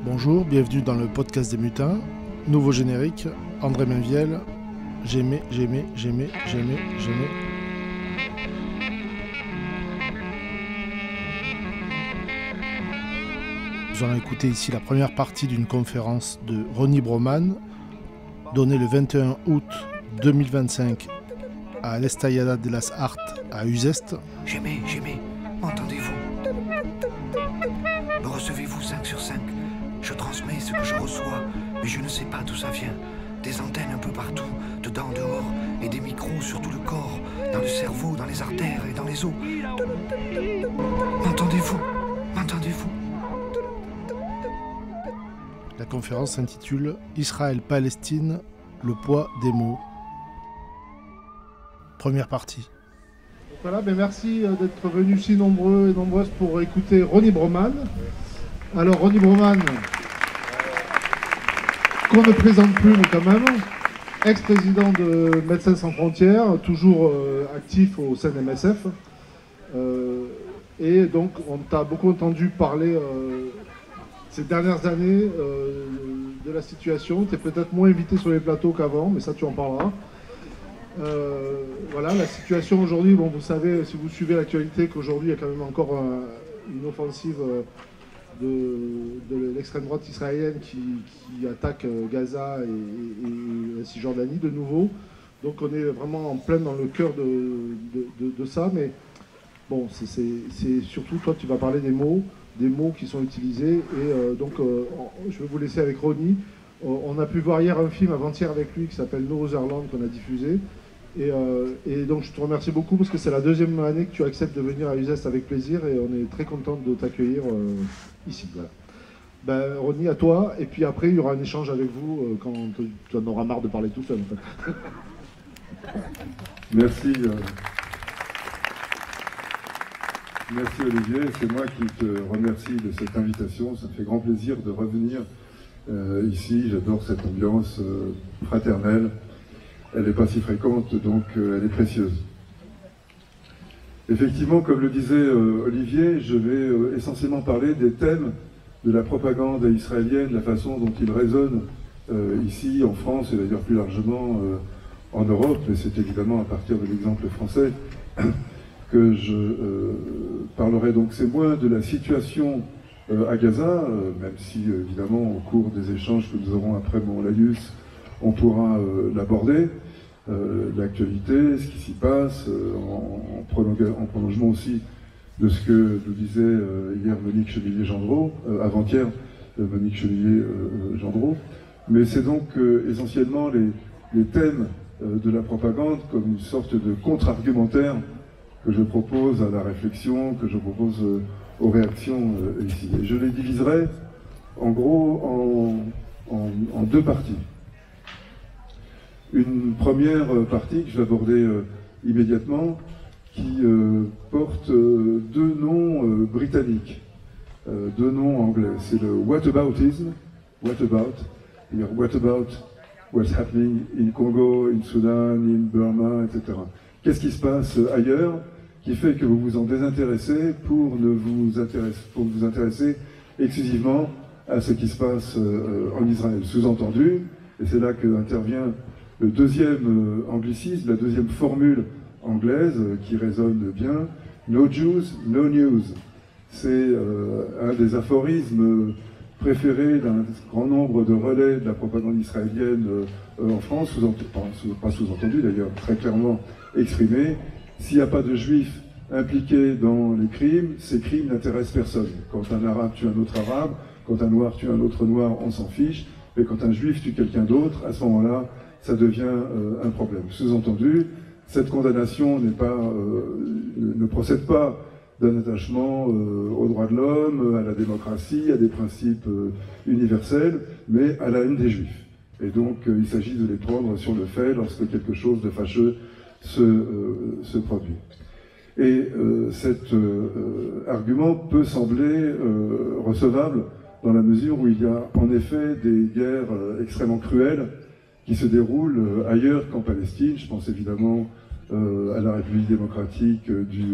Bonjour, bienvenue dans le podcast des mutins. Nouveau générique, André Mainviel. J'aimais. Nous allons écouter ici la première partie d'une conférence de Ronnie Broman, donnée le 21 août 2025 à l'Estallada de las Arts à Uzeste. J'aimais, m'entendez-vous? Me recevez-vous 5 sur 5? Je transmets ce que je reçois, mais je ne sais pas d'où ça vient. Des antennes un peu partout, dedans, dehors, et des micros sur tout le corps, dans le cerveau, dans les artères et dans les os. M'entendez-vous? La conférence s'intitule Israël-Palestine, le poids des mots. Première partie. Voilà, merci d'être venus si nombreux et nombreuses pour écouter Ronnie Broman. Alors Ronnie Broman, qu'on ne présente plus mais quand même, ex-président de Médecins sans frontières, toujours actif au sein de MSF. Et donc on t'a beaucoup entendu parler ces dernières années de la situation. Tu es peut-être moins invité sur les plateaux qu'avant, mais ça tu en parleras. Voilà, la situation aujourd'hui, bon, vous savez, si vous suivez l'actualité, qu'aujourd'hui il y a quand même encore une offensive de l'extrême droite israélienne qui attaque Gaza et la Cisjordanie de nouveau. Donc on est vraiment en plein dans le cœur de ça, mais bon, c'est surtout, toi tu vas parler des mots qui sont utilisés, et donc je vais vous laisser avec Ronnie. On a pu voir hier un film avant-hier avec lui qui s'appelle No Other Land qu'on a diffusé. Et donc je te remercie beaucoup parce que c'est la deuxième année que tu acceptes de venir à Uzeste avec plaisir et on est très content de t'accueillir ici. Voilà. Ronnie, à toi, et puis après il y aura un échange avec vous quand tu en auras marre de parler tout seul. En fait. Merci. Merci Olivier, c'est moi qui te remercie de cette invitation. Ça me fait grand plaisir de revenir ici. J'adore cette ambiance fraternelle. Elle n'est pas si fréquente, donc elle est précieuse. Effectivement, comme le disait Olivier, je vais essentiellement parler des thèmes de la propagande israélienne, la façon dont ils résonnent ici, en France, et d'ailleurs plus largement en Europe, mais c'est évidemment à partir de l'exemple français que je parlerai. Donc c'est moins de la situation à Gaza, même si évidemment au cours des échanges que nous aurons après mon laïus, on pourra l'aborder, l'actualité, ce qui s'y passe, en prolongement aussi de ce que nous disait hier Monique Chevillier-Gendreau, avant-hier Monique Chevillier-Gendreau. Mais c'est donc essentiellement les thèmes de la propagande comme une sorte de contre-argumentaire que je propose à la réflexion, que je propose aux réactions ici. Et je les diviserai en gros en deux parties. Une première partie que je vais aborder immédiatement, qui porte deux noms britanniques, deux noms anglais. C'est le whataboutisme, what about what's happening in Congo, in Sudan, in Burma, etc. Qu'est-ce qui se passe ailleurs qui fait que vous vous en désintéressez pour vous intéresser exclusivement à ce qui se passe en Israël. Sous-entendu, et c'est là qu'intervient le deuxième anglicisme, la deuxième formule anglaise qui résonne bien, no Jews, no news. C'est un des aphorismes préférés d'un grand nombre de relais de la propagande israélienne en France, pas sous-entendu d'ailleurs, très clairement exprimé. S'il n'y a pas de juifs impliqués dans les crimes, ces crimes n'intéressent personne. Quand un arabe tue un autre arabe, quand un noir tue un autre noir, on s'en fiche, mais quand un juif tue quelqu'un d'autre, à ce moment-là, ça devient un problème. Sous-entendu, cette condamnation ne procède pas d'un attachement aux droits de l'homme, à la démocratie, à des principes universels, mais à la haine des juifs. Et donc, il s'agit de les prendre sur le fait lorsque quelque chose de fâcheux se produit. Et cet argument peut sembler recevable dans la mesure où il y a en effet des guerres extrêmement cruelles qui se déroulent ailleurs qu'en Palestine. Je pense évidemment à la République démocratique du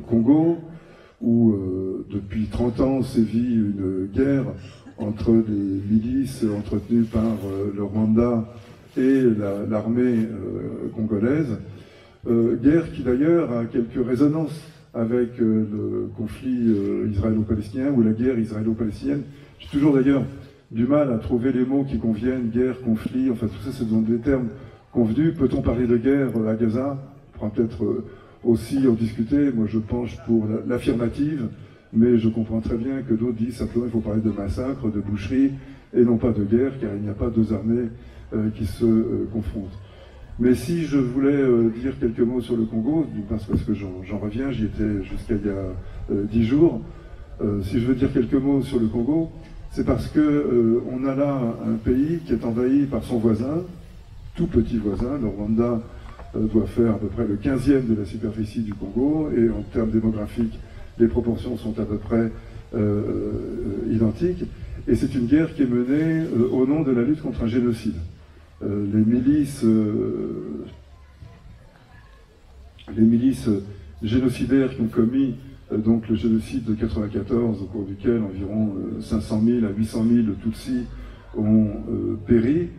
Congo, où depuis 30 ans sévit une guerre entre les milices entretenues par le Rwanda et l'armée congolaise. Guerre qui d'ailleurs a quelques résonances avec le conflit israélo-palestinien ou la guerre israélo-palestinienne. J'ai toujours d'ailleurs du mal à trouver les mots qui conviennent, guerre, conflit, enfin tout ça, ce sont des termes convenus. Peut-on parler de guerre à Gaza? On pourra peut-être aussi en discuter. Moi je penche pour l'affirmative, mais je comprends très bien que d'autres disent simplement qu'il faut parler de massacre, de boucherie, et non pas de guerre, car il n'y a pas deux armées qui se confrontent. Mais si je voulais dire quelques mots sur le Congo, parce que j'en reviens, j'y étais jusqu'à il y a 10 jours, si je veux dire quelques mots sur le Congo, c'est parce que on a là un pays qui est envahi par son voisin, tout petit voisin. Le Rwanda doit faire à peu près le 15e de la superficie du Congo, et en termes démographiques, les proportions sont à peu près identiques. Et c'est une guerre qui est menée au nom de la lutte contre un génocide. Les milices génocidaires qui ont commis donc le génocide de 1994, au cours duquel environ 500 000 à 800 000 Tutsis ont péri,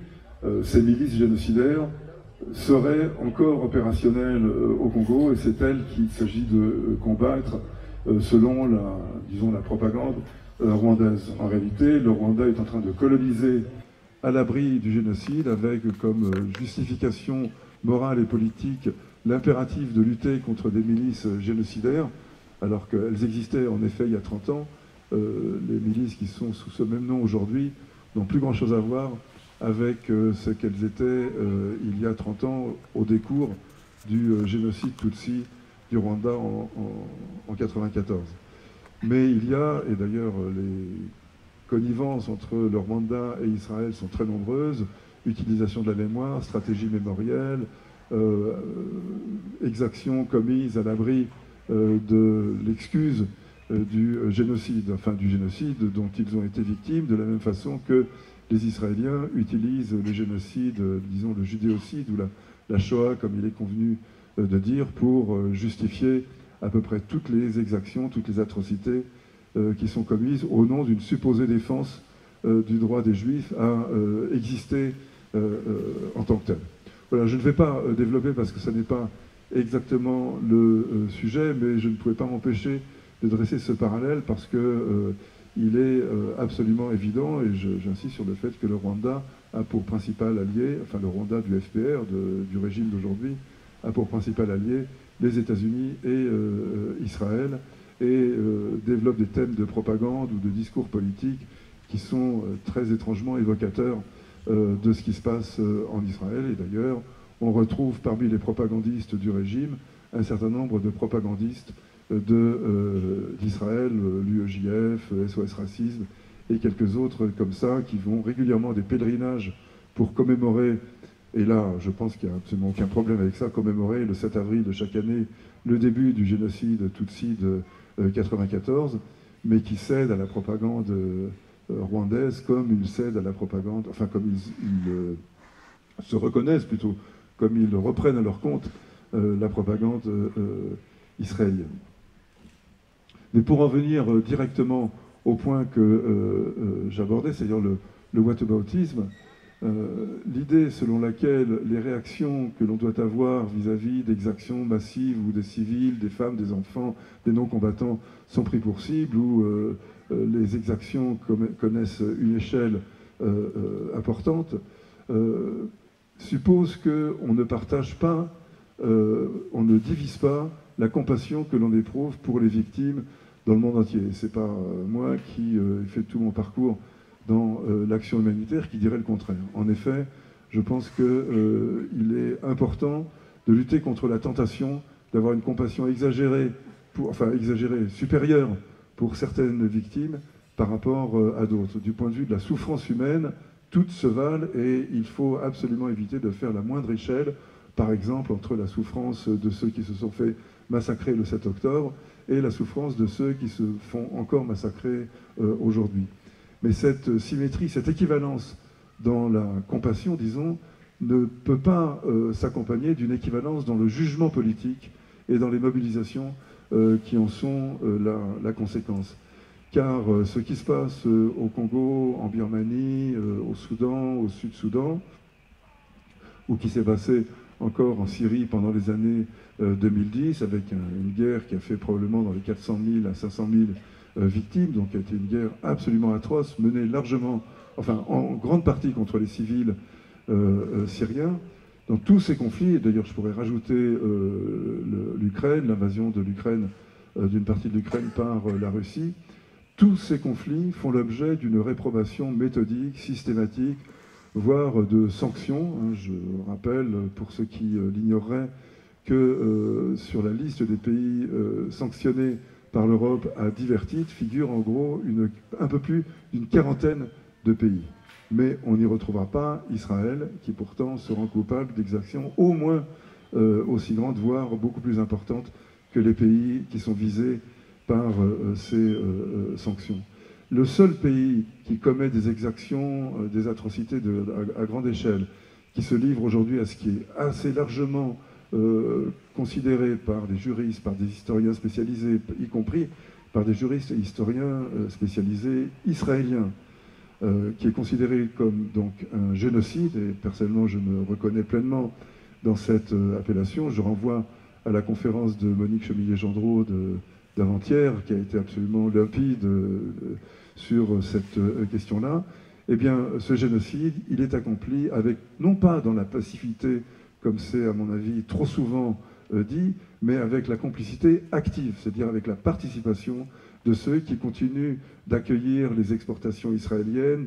ces milices génocidaires seraient encore opérationnelles au Congo, et c'est elles qu'il s'agit de combattre selon la propagande rwandaise. En réalité, le Rwanda est en train de coloniser à l'abri du génocide, avec comme justification morale et politique l'impératif de lutter contre des milices génocidaires, alors qu'elles existaient en effet il y a 30 ans. Les milices qui sont sous ce même nom aujourd'hui n'ont plus grand-chose à voir avec ce qu'elles étaient il y a 30 ans au décours du génocide Tutsi du Rwanda en 1994. Mais il y a, et d'ailleurs les connivences entre le Rwanda et Israël sont très nombreuses, utilisation de la mémoire, stratégie mémorielle, exactions commises à l'abri de l'excuse du génocide dont ils ont été victimes, de la même façon que les Israéliens utilisent le génocide, disons le judéocide ou la Shoah, comme il est convenu de dire, pour justifier à peu près toutes les exactions, toutes les atrocités qui sont commises au nom d'une supposée défense du droit des Juifs à exister en tant que tel. Voilà, je ne vais pas développer parce que ce n'est pas exactement le sujet, mais je ne pouvais pas m'empêcher de dresser ce parallèle parce que il est absolument évident, et j'insiste sur le fait que le Rwanda a pour principal allié, enfin le Rwanda du FPR, du régime d'aujourd'hui, a pour principal allié les États-Unis et Israël, et développe des thèmes de propagande ou de discours politique qui sont très étrangement évocateurs de ce qui se passe en Israël. Et d'ailleurs, on retrouve parmi les propagandistes du régime un certain nombre de propagandistes d'Israël, l'UEJF, SOS Racisme, et quelques autres comme ça, qui vont régulièrement des pèlerinages pour commémorer, et là je pense qu'il n'y a absolument aucun problème avec ça, commémorer le 7 avril de chaque année le début du génocide Tutsi de 1994, mais qui cèdent à la propagande rwandaise comme ils cèdent à la propagande, enfin comme ils se reconnaissent plutôt, comme ils reprennent à leur compte la propagande israélienne. Mais pour en venir directement au point que j'abordais, c'est-à-dire le whataboutisme, l'idée selon laquelle les réactions que l'on doit avoir vis-à-vis d'exactions massives où des civils, des femmes, des enfants, des non-combattants sont pris pour cible, où les exactions connaissent une échelle importante, suppose qu'on ne partage pas, on ne divise pas la compassion que l'on éprouve pour les victimes dans le monde entier. C'est pas moi qui ai fait tout mon parcours dans l'action humanitaire qui dirait le contraire. En effet, je pense qu'il est important de lutter contre la tentation d'avoir une compassion exagérée, supérieure pour certaines victimes par rapport à d'autres. Du point de vue de la souffrance humaine, toutes se valent et il faut absolument éviter de faire la moindre échelle, par exemple, entre la souffrance de ceux qui se sont fait massacrer le 7 octobre et la souffrance de ceux qui se font encore massacrer aujourd'hui. Mais cette symétrie, cette équivalence dans la compassion, disons, ne peut pas s'accompagner d'une équivalence dans le jugement politique et dans les mobilisations qui en sont la conséquence. car ce qui se passe au Congo, en Birmanie, au Soudan, au Sud-Soudan, ou qui s'est passé encore en Syrie pendant les années 2010, avec une guerre qui a fait probablement dans les 400 000 à 500 000 victimes, donc qui a été une guerre absolument atroce, menée largement, enfin en grande partie contre les civils syriens. Dans tous ces conflits, et d'ailleurs je pourrais rajouter l'Ukraine, l'invasion de l'Ukraine, d'une partie de l'Ukraine par la Russie, tous ces conflits font l'objet d'une réprobation méthodique, systématique, voire de sanctions. Je rappelle, pour ceux qui l'ignoreraient, que sur la liste des pays sanctionnés par l'Europe à divers titres figure en gros un peu plus d'une quarantaine de pays. Mais on n'y retrouvera pas Israël, qui pourtant se rend coupable d'exactions au moins aussi grandes, voire beaucoup plus importantes que les pays qui sont visés par ces sanctions. Le seul pays qui commet des exactions, des atrocités à grande échelle, qui se livre aujourd'hui à ce qui est assez largement considéré par des juristes, par des historiens spécialisés, y compris par des juristes et historiens spécialisés israéliens, qui est considéré comme donc un génocide, et personnellement je me reconnais pleinement dans cette appellation. Je renvoie à la conférence de Monique Chemillet-Gendreau d'avant-hier, qui a été absolument limpide sur cette question-là. Eh bien, ce génocide, il est accompli avec, non pas dans la passivité, comme c'est à mon avis trop souvent dit, mais avec la complicité active, c'est-à-dire avec la participation de ceux qui continuent d'accueillir les exportations israéliennes,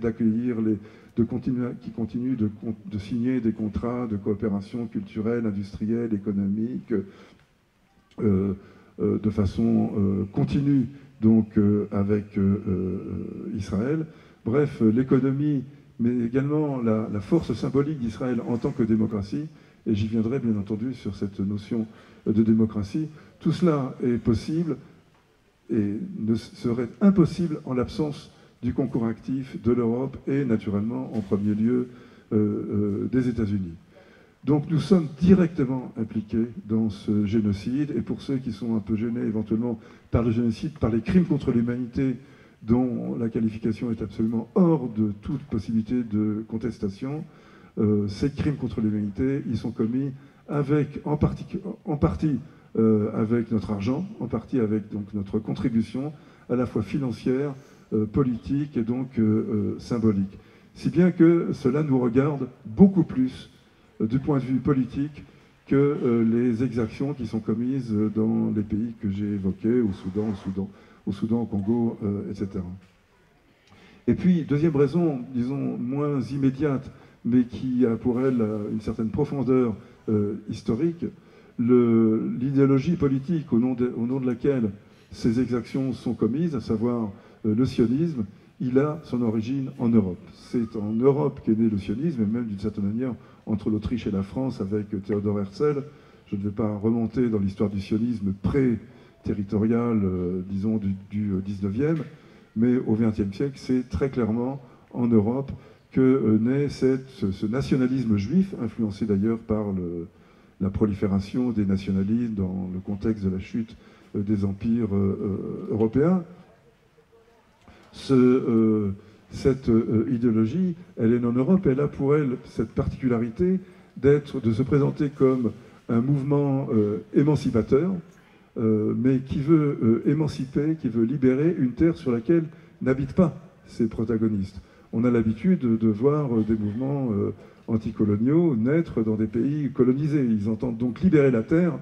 qui continuent de signer des contrats de coopération culturelle, industrielle, économique, de façon continue, donc avec Israël. Bref, l'économie, mais également la force symbolique d'Israël en tant que démocratie, et j'y viendrai bien entendu sur cette notion de démocratie, tout cela est possible et ne serait impossible en l'absence du concours actif de l'Europe et naturellement en premier lieu des États-Unis. Donc nous sommes directement impliqués dans ce génocide, et pour ceux qui sont un peu gênés éventuellement par le génocide, par les crimes contre l'humanité dont la qualification est absolument hors de toute possibilité de contestation, ces crimes contre l'humanité, ils sont commis avec, en partie avec notre argent, en partie avec donc, notre contribution, à la fois financière, politique et donc symbolique. Si bien que cela nous regarde beaucoup plus du point de vue politique que les exactions qui sont commises dans les pays que j'ai évoqués, au Soudan, au Congo, etc. Et puis, deuxième raison, disons, moins immédiate, mais qui a pour elle une certaine profondeur historique, l'idéologie politique au nom de laquelle ces exactions sont commises, à savoir le sionisme, il a son origine en Europe. C'est en Europe qu'est né le sionisme, et même d'une certaine manière entre l'Autriche et la France avec Theodor Herzl. Je ne vais pas remonter dans l'histoire du sionisme pré-territorial, disons, du 19e, mais au XXe siècle, c'est très clairement en Europe que naît ce nationalisme juif, influencé d'ailleurs par la prolifération des nationalismes dans le contexte de la chute des empires européens. Cette idéologie, elle est en Europe, elle a pour elle cette particularité de se présenter comme un mouvement émancipateur, mais qui veut émanciper, qui veut libérer une terre sur laquelle n'habitent pas ses protagonistes. On a l'habitude de voir des mouvements anticoloniaux naître dans des pays colonisés. Ils entendent donc libérer la terre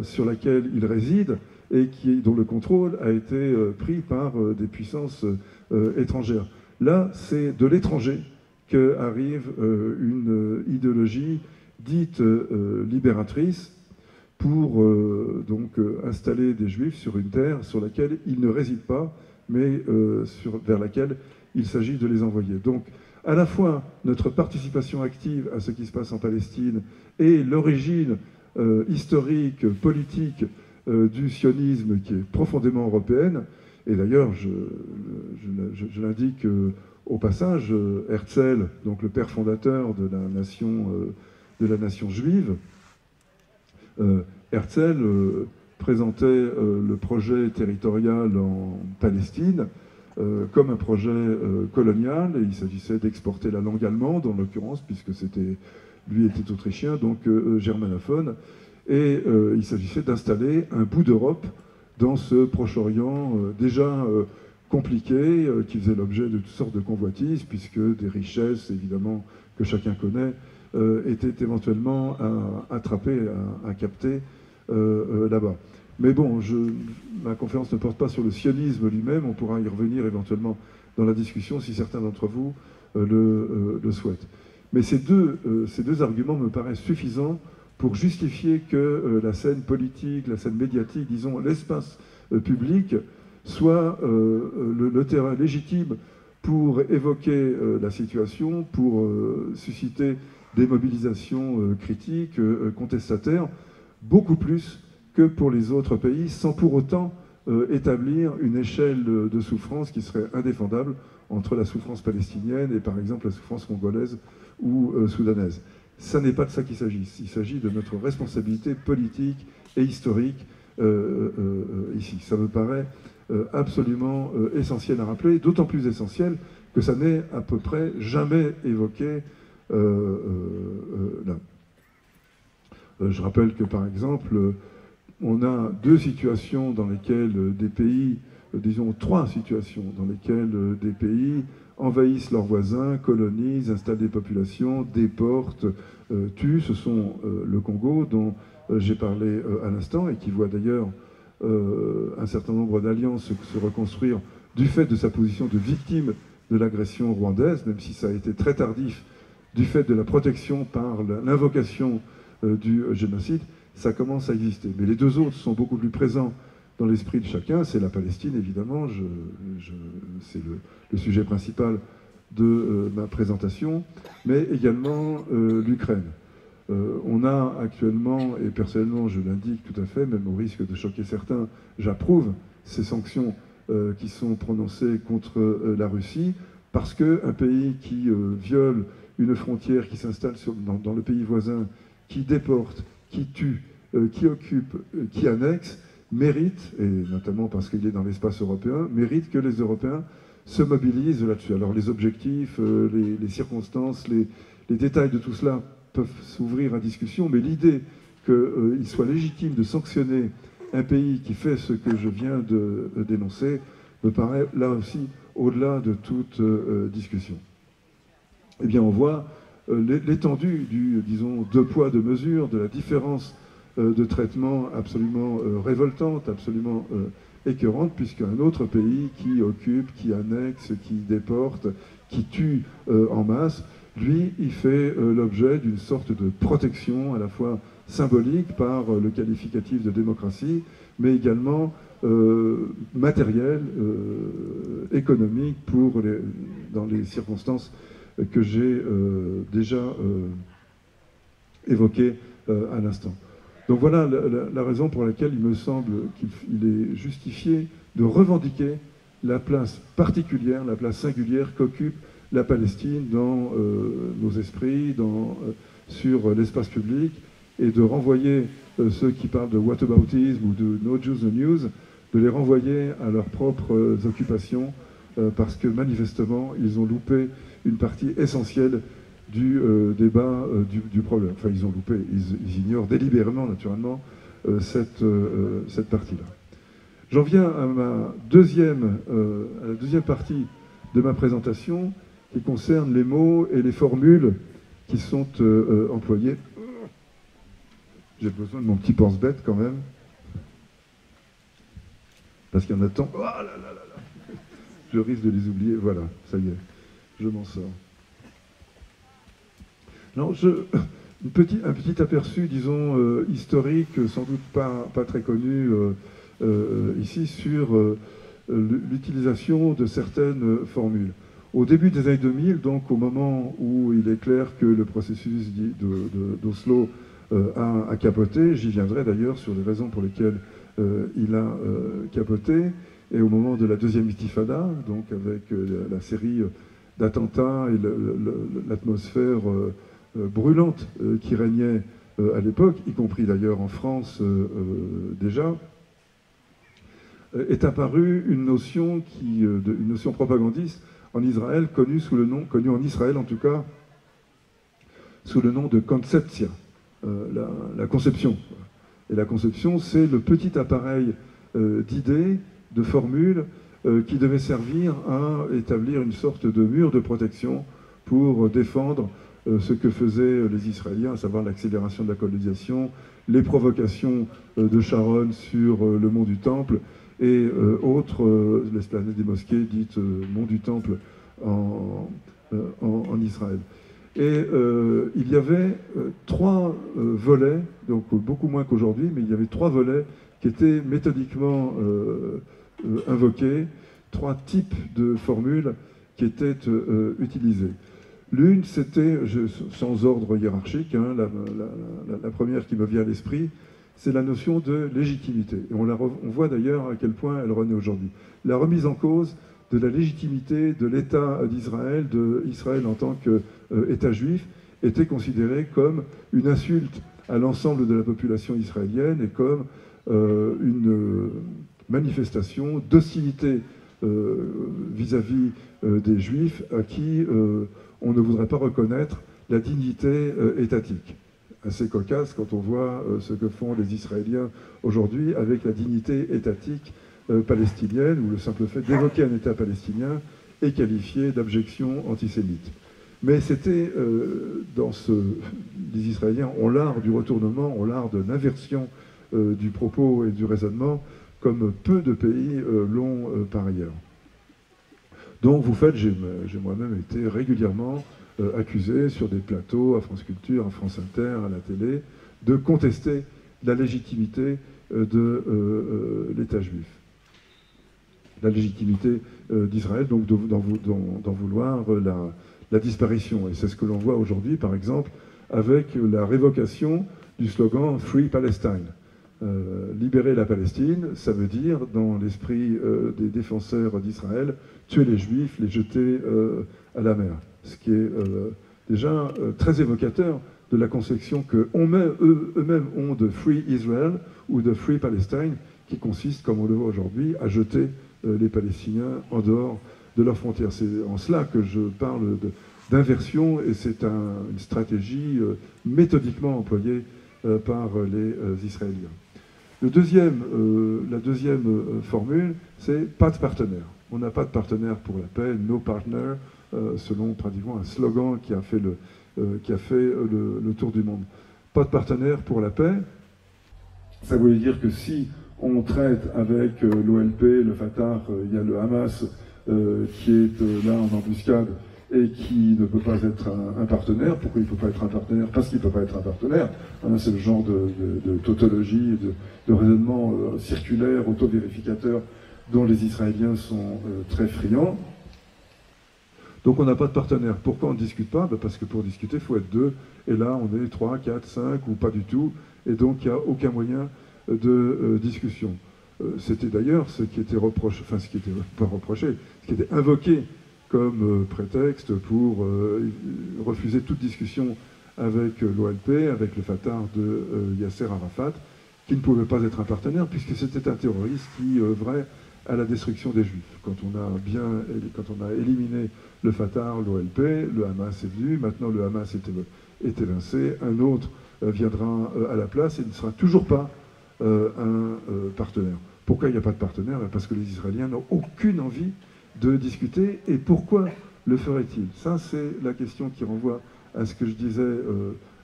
sur laquelle ils résident et dont le contrôle a été pris par des puissances étrangères. Là, c'est de l'étranger qu'arrive une idéologie dite libératrice pour donc installer des Juifs sur une terre sur laquelle ils ne résident pas, mais vers laquelle il s'agit de les envoyer. Donc, à la fois notre participation active à ce qui se passe en Palestine et l'origine historique, politique du sionisme qui est profondément européenne, et d'ailleurs, je l'indique au passage, Herzl, donc le père fondateur de la nation juive, Herzl présentait le projet territorial en Palestine comme un projet colonial, et il s'agissait d'exporter la langue allemande, en l'occurrence, puisque lui était autrichien, donc germanophone, et il s'agissait d'installer un bout d'Europe dans ce Proche-Orient déjà compliqué, qui faisait l'objet de toutes sortes de convoitises, puisque des richesses, évidemment, que chacun connaît, étaient éventuellement à attraper, à capter là-bas. Mais bon, ma conférence ne porte pas sur le sionisme lui-même, on pourra y revenir éventuellement dans la discussion si certains d'entre vous le souhaitent. Mais ces deux arguments me paraissent suffisants pour justifier que la scène politique, la scène médiatique, disons l'espace public, soit le terrain légitime pour évoquer la situation, pour susciter des mobilisations critiques, contestataires, beaucoup plus que pour les autres pays, sans pour autant établir une échelle de souffrance qui serait indéfendable entre la souffrance palestinienne et par exemple la souffrance congolaise ou soudanaise. Ça n'est pas de ça qu'il s'agit. Il s'agit de notre responsabilité politique et historique ici. Ça me paraît absolument essentiel à rappeler, d'autant plus essentiel que ça n'est à peu près jamais évoqué là. Je rappelle que par exemple, on a deux situations dans lesquelles des pays, disons trois situations, dans lesquelles des pays envahissent leurs voisins, colonisent, installent des populations, déportent, tuent. Ce sont le Congo, dont j'ai parlé à l'instant, et qui voit d'ailleurs un certain nombre d'alliances se reconstruire du fait de sa position de victime de l'agression rwandaise, même si ça a été très tardif, du fait de la protection par l'invocation du génocide, ça commence à exister. Mais les deux autres sont beaucoup plus présents dans l'esprit de chacun. C'est la Palestine, évidemment, c'est le sujet principal de ma présentation, mais également l'Ukraine. On a actuellement, et personnellement je l'indique tout à fait, même au risque de choquer certains, j'approuve ces sanctions qui sont prononcées contre la Russie, parce qu'un pays qui viole une frontière, qui s'installe dans le pays voisin, qui déporte, qui tue, qui occupe, qui annexe, mérite, et notamment parce qu'il est dans l'espace européen, mérite que les Européens se mobilisent là-dessus. Alors les objectifs, les circonstances, les détails de tout cela peuvent s'ouvrir à discussion, mais l'idée qu'il soit légitime de sanctionner un pays qui fait ce que je viens de dénoncer me paraît là aussi au-delà de toute discussion. Eh bien, on voit l'étendue du, disons, deux poids, deux mesures, de la différence de traitement absolument révoltante, absolument écœurante, puisqu'un autre pays qui occupe, qui annexe, qui déporte, qui tue en masse, lui, il fait l'objet d'une sorte de protection à la fois symbolique par le qualificatif de démocratie, mais également matérielle, économique, dans les circonstances que j'ai déjà évoquées à l'instant. Donc voilà la raison pour laquelle il me semble qu'il est justifié de revendiquer la place particulière, la place singulière qu'occupe la Palestine dans nos esprits, sur l'espace public, et de renvoyer ceux qui parlent de whataboutisme ou de no Jews, no news, de les renvoyer à leurs propres occupations, parce que manifestement, ils ont loupé une partie essentielle du débat du problème. Enfin, ils ont loupé, ils ignorent délibérément, naturellement, cette partie-là. J'en viens à la deuxième partie de ma présentation, qui concerne les mots et les formules qui sont employés. J'ai besoin de mon petit pense-bête quand même, parce qu'il y en a tant. Oh là là là là. Je risque de les oublier. Voilà, ça y est, je m'en sors. Non, un petit aperçu, disons, historique, sans doute pas très connu ici, sur l'utilisation de certaines formules. Au début des années 2000, donc au moment où il est clair que le processus d'Oslo a capoté, j'y viendrai d'ailleurs sur les raisons pour lesquelles il a capoté, et au moment de la deuxième intifada, donc avec la série d'attentats et l'atmosphère brûlante qui régnait à l'époque, y compris d'ailleurs en France déjà, est apparue une notion, une notion propagandiste en Israël, connue en Israël en tout cas, sous le nom de conceptia, la conception. Et la conception, c'est le petit appareil d'idées, de formules, qui devait servir à établir une sorte de mur de protection pour défendre ce que faisaient les Israéliens, à savoir l'accélération de la colonisation, les provocations de Sharon sur le mont du Temple et autres, l'esplanade des mosquées dites mont du Temple en Israël. Et il y avait 3 volets, donc beaucoup moins qu'aujourd'hui, mais il y avait 3 volets qui étaient méthodiquement invoqués, 3 types de formules qui étaient utilisées. L'une, c'était, sans ordre hiérarchique, hein, la première qui me vient à l'esprit, c'est la notion de légitimité. Et on voit d'ailleurs à quel point elle renaît aujourd'hui. La remise en cause de la légitimité de l'État d'Israël, d'Israël en tant qu'État juif, était considérée comme une insulte à l'ensemble de la population israélienne et comme une manifestation d'hostilité vis-à-vis des Juifs à qui on ne voudrait pas reconnaître la dignité étatique. Assez cocasse quand on voit ce que font les Israéliens aujourd'hui avec la dignité étatique palestinienne, où le simple fait d'évoquer un État palestinien est qualifié d'abjection antisémite. Mais c'était les Israéliens ont l'art du retournement, ont l'art de l'inversion du propos et du raisonnement, comme peu de pays l'ont par ailleurs. Donc vous faites, j'ai moi-même été régulièrement accusé sur des plateaux, à France Culture, à France Inter, à la télé, de contester la légitimité de l'État juif. La légitimité d'Israël, donc d'en vouloir la disparition. Et c'est ce que l'on voit aujourd'hui, par exemple, avec la révocation du slogan « Free Palestine ». Libérer la Palestine, ça veut dire, dans l'esprit des défenseurs d'Israël, tuer les Juifs, les jeter à la mer. Ce qui est déjà très évocateur de la conception qu'eux-mêmes ont de Free Israel ou de Free Palestine, qui consiste, comme on le voit aujourd'hui, à jeter les Palestiniens en dehors de leurs frontières. C'est en cela que je parle d'inversion, et c'est une stratégie méthodiquement employée par les Israéliens. La deuxième formule, c'est pas de partenaire. On n'a pas de partenaire pour la paix, no partner, selon pratiquement un slogan qui a fait le tour du monde. Pas de partenaire pour la paix, ça voulait dire que si on traite avec l'OLP, le Fatah, il y a le Hamas qui est là en embuscade et qui ne peut pas être un partenaire. Pourquoi il ne peut pas être un partenaire? Parce qu'il ne peut pas être un partenaire. C'est le genre de tautologie, de raisonnement circulaire, auto-vérificateur, dont les Israéliens sont très friands. Donc on n'a pas de partenaire. Pourquoi on ne discute pas? Parce que pour discuter, il faut être 2. Et là, on est 3, 4, 5 ou pas du tout. Et donc il n'y a aucun moyen de discussion. C'était d'ailleurs ce qui était reproché, enfin ce qui était pas reproché, ce qui était invoqué comme prétexte pour refuser toute discussion avec l'OLP, avec le Fatah de Yasser Arafat, qui ne pouvait pas être un partenaire puisque c'était un terroriste qui œuvrait à la destruction des Juifs. Quand on a éliminé le Fatah, l'OLP, le Hamas est venu, maintenant le Hamas est évincé, un autre viendra à la place et ne sera toujours pas un partenaire. Pourquoi il n'y a pas de partenaire? Parce que les Israéliens n'ont aucune envie de discuter. Et pourquoi le ferait-il? Ça, c'est la question qui renvoie à ce que je disais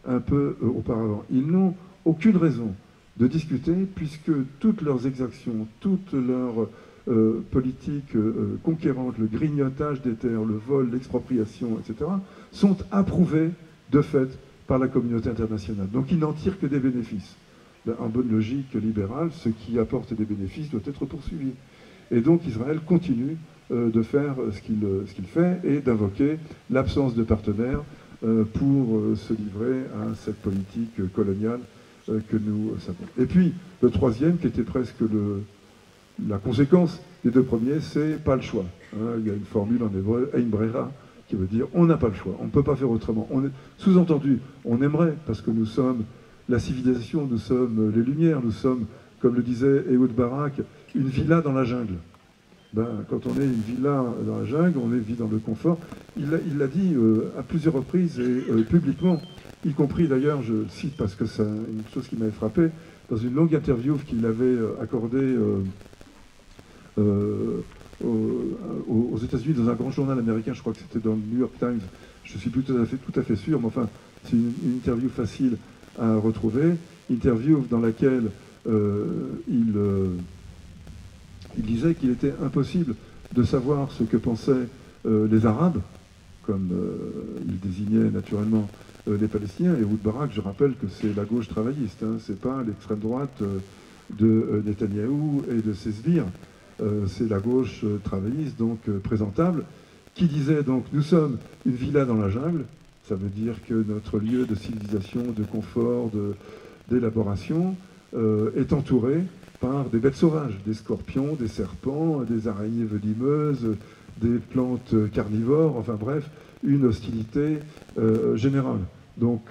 un peu auparavant. Ils n'ont aucune raison de discuter puisque toutes leurs exactions, toutes leurs politiques conquérantes, le grignotage des terres, le vol, l'expropriation, etc., sont approuvées de fait par la communauté internationale. Donc ils n'en tirent que des bénéfices. En bonne logique libérale, ce qui apporte des bénéfices doit être poursuivi. Et donc Israël continue de faire ce qu'il fait et d'invoquer l'absence de partenaires pour se livrer à cette politique coloniale que nous savons. Et puis, le troisième, qui était presque la conséquence des 2 premiers, c'est pas le choix. Il y a une formule en hébreu, ein brera, qui veut dire on n'a pas le choix, on ne peut pas faire autrement. Sous-entendu, on aimerait, parce que nous sommes la civilisation, nous sommes les Lumières, nous sommes comme le disait Ehud Barak, une villa dans la jungle. Ben, quand on est une villa dans la jungle, on vit dans le confort. Il l'a dit à plusieurs reprises et publiquement, y compris d'ailleurs, je cite parce que c'est une chose qui m'avait frappé, dans une longue interview qu'il avait accordée aux États-Unis dans un grand journal américain, je crois que c'était dans le New York Times, je ne suis plus tout à fait sûr, mais enfin, c'est une interview facile à retrouver, interview dans laquelle il disait qu'il était impossible de savoir ce que pensaient les Arabes, comme il désignait naturellement les Palestiniens. Et Ehud Barak, je rappelle que c'est la gauche travailliste, hein, c'est pas l'extrême droite de Netanyahou et de ses sbires, c'est la gauche travailliste, donc présentable, qui disait donc nous sommes une villa dans la jungle, ça veut dire que notre lieu de civilisation, de confort, d'élaboration est entouré par des bêtes sauvages, des scorpions, des serpents, des araignées venimeuses, des plantes carnivores, enfin bref, une hostilité générale. Donc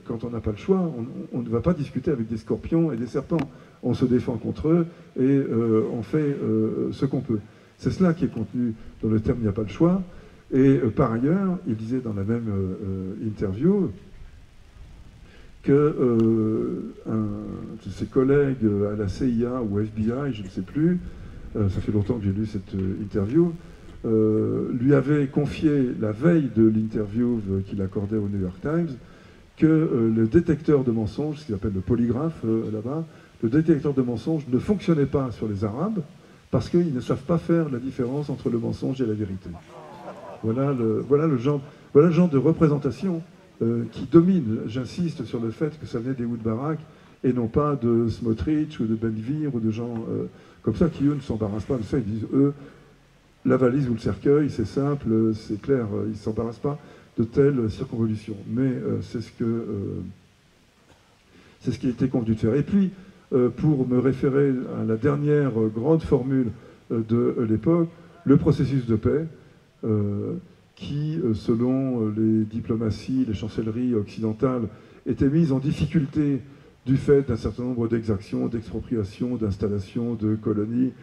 quand on n'a pas le choix, on ne va pas discuter avec des scorpions et des serpents. On se défend contre eux et on fait ce qu'on peut. C'est cela qui est contenu dans le terme « il n'y a pas le choix ». Et par ailleurs, il disait dans la même interview que un de ses collègues à la CIA ou FBI, je ne sais plus, ça fait longtemps que j'ai lu cette interview, lui avait confié la veille de l'interview qu'il accordait au New York Times que le détecteur de mensonges, ce qu'il appelle le polygraphe là-bas, le détecteur de mensonges ne fonctionnait pas sur les Arabes parce qu'ils ne savent pas faire la différence entre le mensonge et la vérité. Voilà le genre de représentation qui domine. J'insiste sur le fait que ça venait d'Ehud Barak et non pas de Smotrich ou de Ben-Gvir ou de gens comme ça qui, eux, ne s'embarrassent pas de ça. Ils disent, eux, la valise ou le cercueil, c'est simple, c'est clair, ils ne s'embarrassent pas de telles circonvolutions. Mais c'est ce qui a été convenu de faire. Et puis, pour me référer à la dernière grande formule de l'époque, le processus de paix, qui, selon les diplomaties, les chancelleries occidentales, était mise en difficulté du fait d'un certain nombre d'exactions, d'expropriations, d'installations de colonies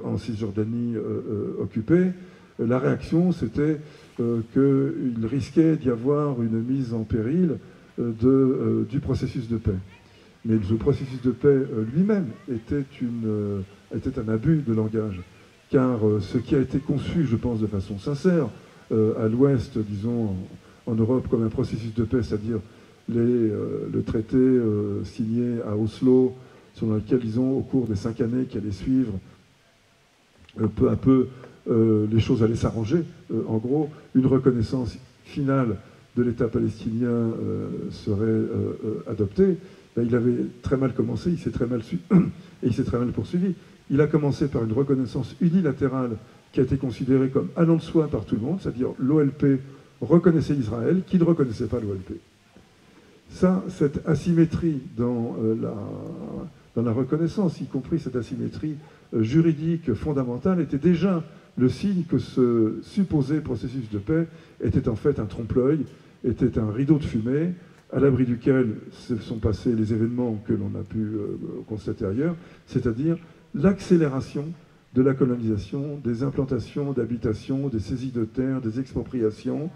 en Cisjordanie occupée. La réaction, c'était qu'il risquait d'y avoir une mise en péril du processus de paix. Mais le processus de paix lui-même était un abus de langage, car ce qui a été conçu, je pense, de façon sincère, à l'Ouest, disons, en Europe, comme un processus de paix, c'est-à-dire le traité signé à Oslo, sur lequel, disons, au cours des 5 années qui allaient suivre, peu à peu, les choses allaient s'arranger. En gros, une reconnaissance finale de l'État palestinien serait adoptée. Ben, il avait très mal commencé, il s'est très mal et il s'est très mal poursuivi. Il a commencé par une reconnaissance unilatérale qui a été considérée comme allant de soi par tout le monde, c'est-à-dire l'OLP reconnaissait Israël, qui ne reconnaissait pas l'OLP. Ça, cette asymétrie dans la reconnaissance, y compris cette asymétrie juridique fondamentale, était déjà le signe que ce supposé processus de paix était en fait un trompe-l'œil, était un rideau de fumée, à l'abri duquel se sont passés les événements que l'on a pu constater ailleurs, c'est-à-dire l'accélération de la colonisation, des implantations d'habitations, des saisies de terres, des expropriations,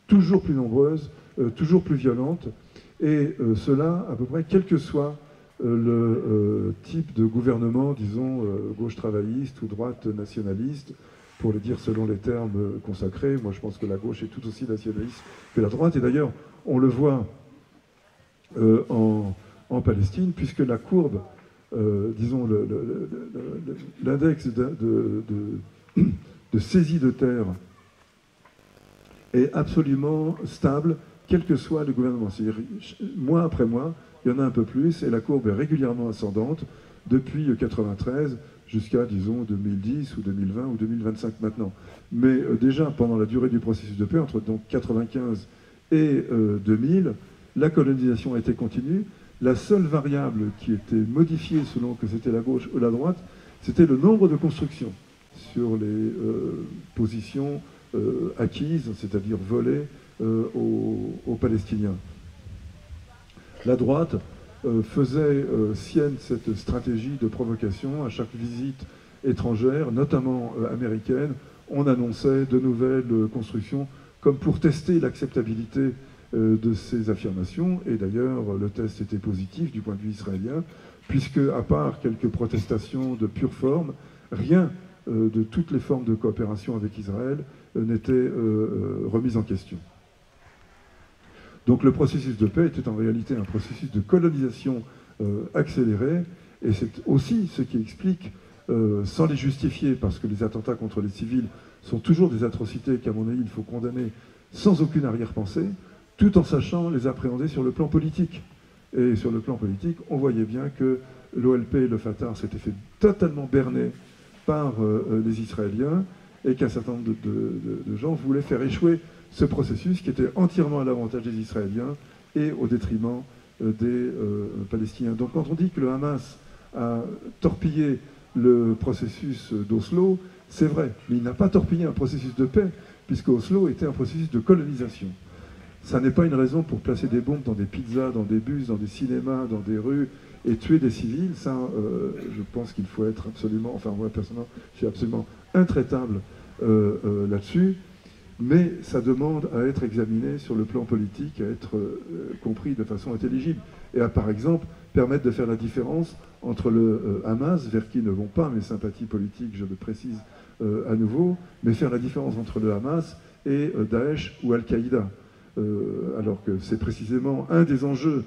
toujours plus nombreuses, toujours plus violentes, et cela à peu près quel que soit le type de gouvernement, disons, gauche travailliste ou droite nationaliste, pour le dire selon les termes consacrés. Moi je pense que la gauche est tout aussi nationaliste que la droite, et d'ailleurs on le voit en Palestine, puisque la courbe, disons, l'index de saisie de terre est absolument stable, quel que soit le gouvernement. C'est-à-dire, mois après mois, il y en a un peu plus, et la courbe est régulièrement ascendante depuis 1993 jusqu'à, disons, 2010 ou 2020 ou 2025 maintenant. Mais déjà, pendant la durée du processus de paix, entre donc 1995 et 2000, la colonisation a été continue. La seule variable qui était modifiée selon que c'était la gauche ou la droite, c'était le nombre de constructions sur les positions acquises, c'est-à-dire volées aux Palestiniens. La droite faisait sienne cette stratégie de provocation. À chaque visite étrangère, notamment américaine, on annonçait de nouvelles constructions comme pour tester l'acceptabilité de ces affirmations. Et d'ailleurs, le test était positif du point de vue israélien, puisque, à part quelques protestations de pure forme, rien de toutes les formes de coopération avec Israël n'était remis en question. Donc le processus de paix était en réalité un processus de colonisation accéléré, et c'est aussi ce qui explique, sans les justifier, parce que les attentats contre les civils sont toujours des atrocités qu'à mon avis il faut condamner sans aucune arrière-pensée, tout en sachant les appréhender sur le plan politique. Et sur le plan politique, on voyait bien que l'OLP et le Fatah s'étaient fait totalement berner par les Israéliens, et qu'un certain nombre de gens voulaient faire échouer ce processus qui était entièrement à l'avantage des Israéliens et au détriment des Palestiniens. Donc quand on dit que le Hamas a torpillé le processus d'Oslo, c'est vrai, mais il n'a pas torpillé un processus de paix, puisque Oslo était un processus de colonisation. Ça n'est pas une raison pour placer des bombes dans des pizzas, dans des bus, dans des cinémas, dans des rues, et tuer des civils. Ça, je pense qu'il faut être absolument, enfin moi personnellement, je suis absolument intraitable là-dessus, mais ça demande à être examiné sur le plan politique, à être compris de façon intelligible, et à, par exemple, permettre de faire la différence entre le Hamas, vers qui ne vont pas mes sympathies politiques, je le précise à nouveau, mais faire la différence entre le Hamas et Daesh ou Al-Qaïda. Alors que c'est précisément un des enjeux,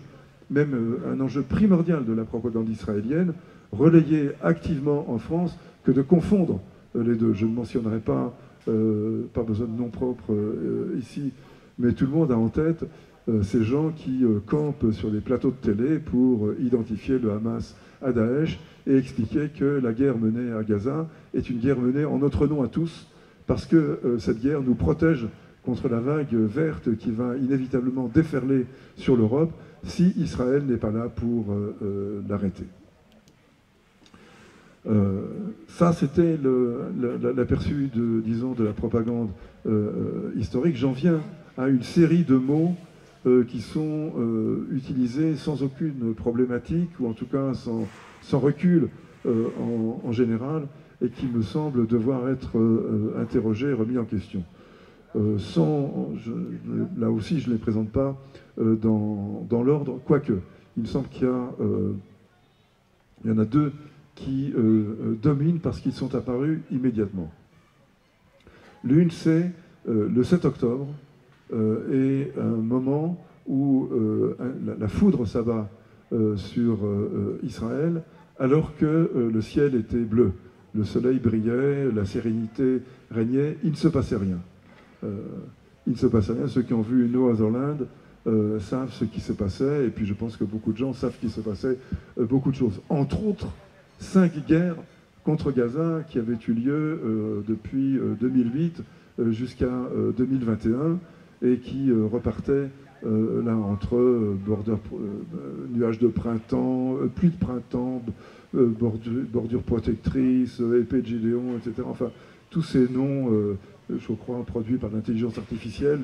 même un enjeu primordial de la propagande israélienne, relayé activement en France, que de confondre les deux. Je ne mentionnerai pas, pas besoin de nom propre ici, mais tout le monde a en tête ces gens qui campent sur les plateaux de télé pour identifier le Hamas à Daesh et expliquer que la guerre menée à Gaza est une guerre menée en notre nom à tous, parce que cette guerre nous protège contre la vague verte qui va inévitablement déferler sur l'Europe si Israël n'est pas là pour l'arrêter. Ça, c'était l'aperçu de la propagande historique. J'en viens à une série de mots qui sont utilisés sans aucune problématique, ou en tout cas sans recul en général, et qui me semblent devoir être interrogés et remis en question. Là aussi, je ne les présente pas dans l'ordre, quoique. Il me semble qu'il y en a deux qui dominent parce qu'ils sont apparus immédiatement. L'une, c'est le 7 octobre, et un moment où la foudre s'abat sur Israël, alors que le ciel était bleu. Le soleil brillait, la sérénité régnait, il ne se passait rien. Il ne se passait rien. Ceux qui ont vu No Other Land savent ce qui se passait, et puis je pense que beaucoup de gens savent qu'il se passait beaucoup de choses. Entre autres, 5 guerres contre Gaza qui avaient eu lieu depuis 2008 jusqu'à 2021 et qui repartaient là entre nuages de printemps, pluie de printemps, bordure protectrice, épée de Gédéon, etc. Enfin, tous ces noms, je crois, produits par l'intelligence artificielle,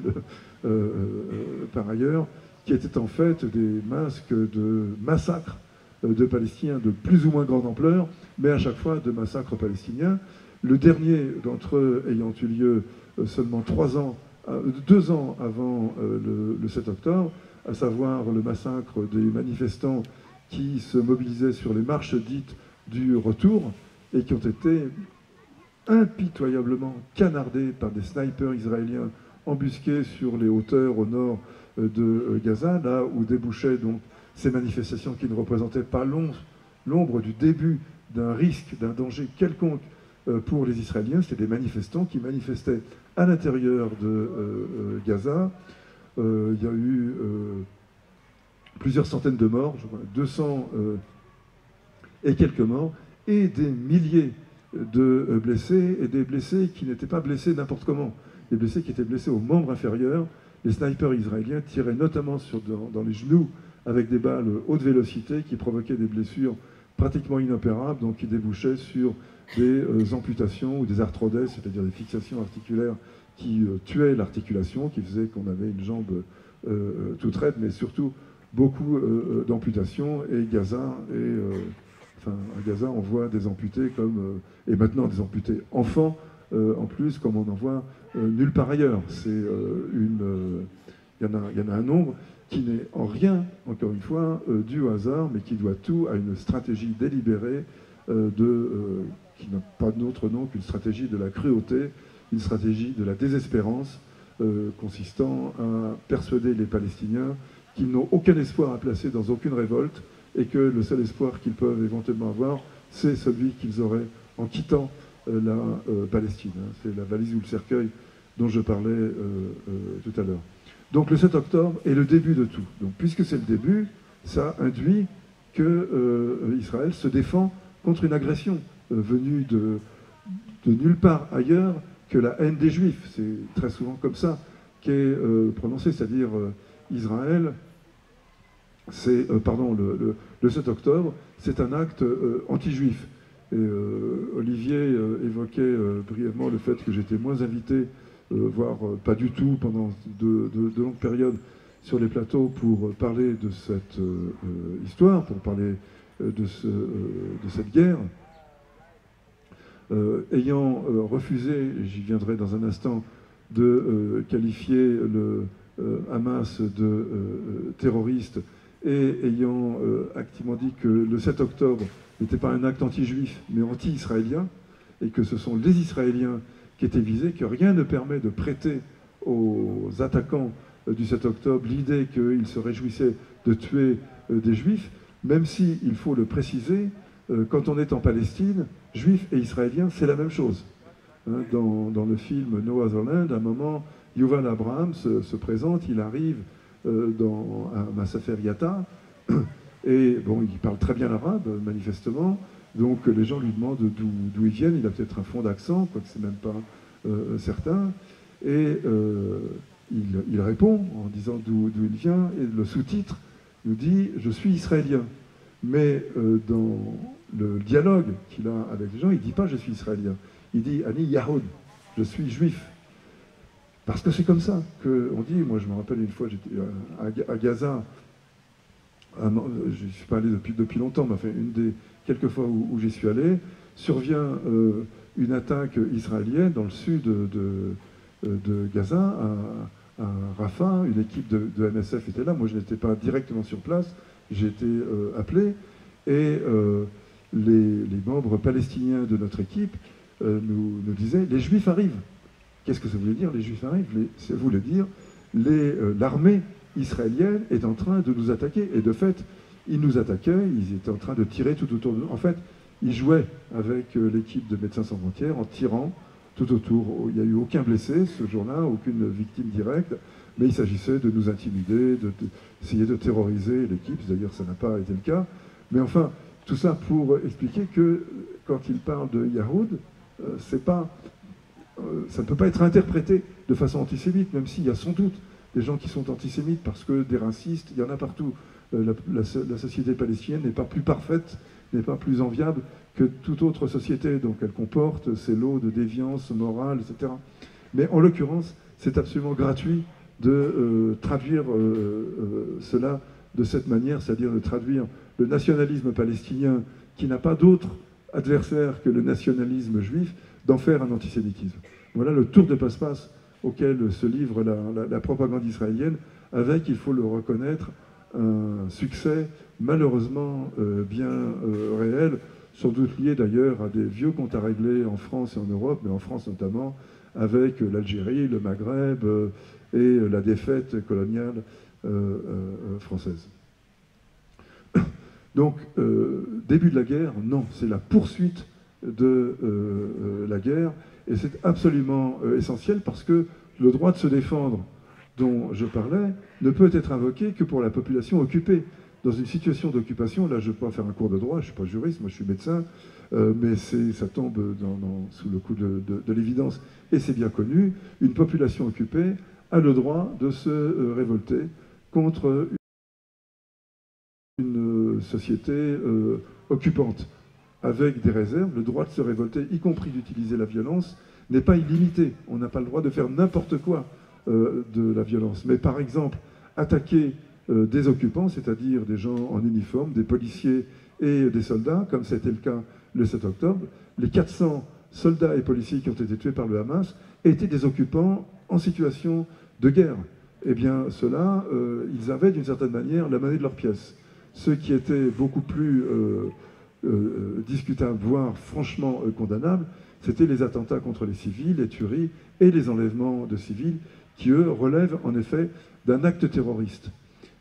par ailleurs, qui étaient en fait des masques de massacres de Palestiniens de plus ou moins grande ampleur, mais à chaque fois de massacres palestiniens. Le dernier d'entre eux ayant eu lieu seulement 2 ans avant le 7 octobre, à savoir le massacre des manifestants qui se mobilisaient sur les marches dites du retour et qui ont été impitoyablement canardés par des snipers israéliens embusqués sur les hauteurs au nord de Gaza, là où débouchaient donc ces manifestations qui ne représentaient pas l'ombre du début d'un risque, d'un danger quelconque pour les Israéliens. C'était des manifestants qui manifestaient à l'intérieur de Gaza. Il y a eu plusieurs centaines de morts, je crois, 200 et quelques morts, et des milliers de blessés, et des blessés qui n'étaient pas blessés n'importe comment, des blessés qui étaient blessés aux membres inférieurs. Les snipers israéliens tiraient notamment dans les genoux avec des balles haute vélocité qui provoquaient des blessures pratiquement inopérables, donc qui débouchaient sur des amputations ou des arthrodèses, c'est-à-dire des fixations articulaires qui tuaient l'articulation, qui faisaient qu'on avait une jambe toute raide, mais surtout beaucoup d'amputations, et Gaza à Gaza, on voit des amputés et maintenant des amputés enfants, en plus, comme on en voit nulle part ailleurs. Il y en a un nombre qui n'est en rien, encore une fois, dû au hasard, mais qui doit tout à une stratégie délibérée qui n'a pas d'autre nom qu'une stratégie de la cruauté, une stratégie de la désespérance, consistant à persuader les Palestiniens qu'ils n'ont aucun espoir à placer dans aucune révolte, et que le seul espoir qu'ils peuvent éventuellement avoir, c'est celui qu'ils auraient en quittant la Palestine. C'est la valise ou le cercueil dont je parlais tout à l'heure. Donc le 7 octobre est le début de tout. Donc puisque c'est le début, ça induit que Israël se défend contre une agression venue de nulle part ailleurs que la haine des Juifs. C'est très souvent comme ça qu'est prononcé, c'est-à-dire Israël, le 7 octobre, c'est un acte anti-juif. Et Olivier évoquait brièvement le fait que j'étais moins invité, voire pas du tout pendant de longues périodes sur les plateaux pour parler de cette histoire, pour parler de cette guerre. Ayant refusé, j'y viendrai dans un instant, de qualifier le Hamas de terroriste, et ayant activement dit que le 7 octobre n'était pas un acte anti-juif, mais anti-israélien, et que ce sont les Israéliens qui étaient visés, que rien ne permet de prêter aux attaquants du 7 octobre l'idée qu'ils se réjouissaient de tuer des Juifs, même si, il faut le préciser, quand on est en Palestine, Juifs et Israéliens, c'est la même chose. Dans le film No Other Land, à un moment, Yuval Abraham se présente, il arrive à Masafer Yatta, et bon, il parle très bien l'arabe, manifestement, donc les gens lui demandent d'où ils viennent, il a peut-être un fond d'accent, quoique c'est même pas certain, et il répond en disant d'où il vient, et le sous-titre nous dit « Je suis israélien ». Mais dans le dialogue qu'il a avec les gens, il ne dit pas « Je suis israélien », il dit « Ani Yahoud », je suis juif. Parce que c'est comme ça qu'on dit. Moi, je me rappelle une fois, j'étais à Gaza. Je ne suis pas allé depuis longtemps, mais enfin, une des quelques fois où j'y suis allé, survient une attaque israélienne dans le sud de Gaza, à Rafah. Une équipe de MSF était là. Moi, je n'étais pas directement sur place. J'ai été appelé. Et les membres palestiniens de notre équipe nous disaient « Les Juifs arrivent ». Qu'est-ce que ça voulait dire, les Juifs arrivent? Ça voulait dire l'armée israélienne est en train de nous attaquer. Et de fait, ils nous attaquaient, ils étaient en train de tirer tout autour de nous. En fait, ils jouaient avec l'équipe de Médecins sans frontières en tirant tout autour. Il n'y a eu aucun blessé ce jour-là, aucune victime directe, mais il s'agissait de nous intimider, d'essayer de terroriser l'équipe. D'ailleurs, ça n'a pas été le cas. Mais enfin, tout ça pour expliquer que quand il parle de Yahoud, ça ne peut pas être interprété de façon antisémite, même s'il y a sans doute des gens qui sont antisémites parce que des racistes, il y en a partout. La société palestinienne n'est pas plus parfaite, n'est pas plus enviable que toute autre société. Donc elle comporte ses lots de déviance morale, etc. Mais en l'occurrence, c'est absolument gratuit de traduire cela de cette manière, c'est-à-dire de traduire le nationalisme palestinien qui n'a pas d'autre adversaire que le nationalisme juif, d'en faire un antisémitisme. Voilà le tour de passe-passe auquel se livre la propagande israélienne, avec, il faut le reconnaître, un succès malheureusement bien réel, sans doute lié d'ailleurs à des vieux comptes à régler en France et en Europe, mais en France notamment, avec l'Algérie, le Maghreb et la défaite coloniale française. Donc, début de la guerre, non, c'est la poursuite de la guerre, et c'est absolument essentiel parce que le droit de se défendre dont je parlais ne peut être invoqué que pour la population occupée. Dans une situation d'occupation, là je ne peux pas faire un cours de droit, je ne suis pas juriste, moi je suis médecin, mais ça tombe sous le coup de l'évidence, et c'est bien connu, une population occupée a le droit de se révolter contre une société occupante, avec des réserves. Le droit de se révolter, y compris d'utiliser la violence, n'est pas illimité. On n'a pas le droit de faire n'importe quoi de la violence. Mais par exemple, attaquer des occupants, c'est-à-dire des gens en uniforme, des policiers et des soldats, comme c'était le cas le 7 octobre. Les 400 soldats et policiers qui ont été tués par le Hamas étaient des occupants en situation de guerre. Eh bien, ceux-là, ils avaient d'une certaine manière la monnaie de leurs pièces. Ce qui était beaucoup plus discutable, voire franchement condamnable, c'était les attentats contre les civils, les tueries et les enlèvements de civils, qui, eux, relèvent en effet d'un acte terroriste.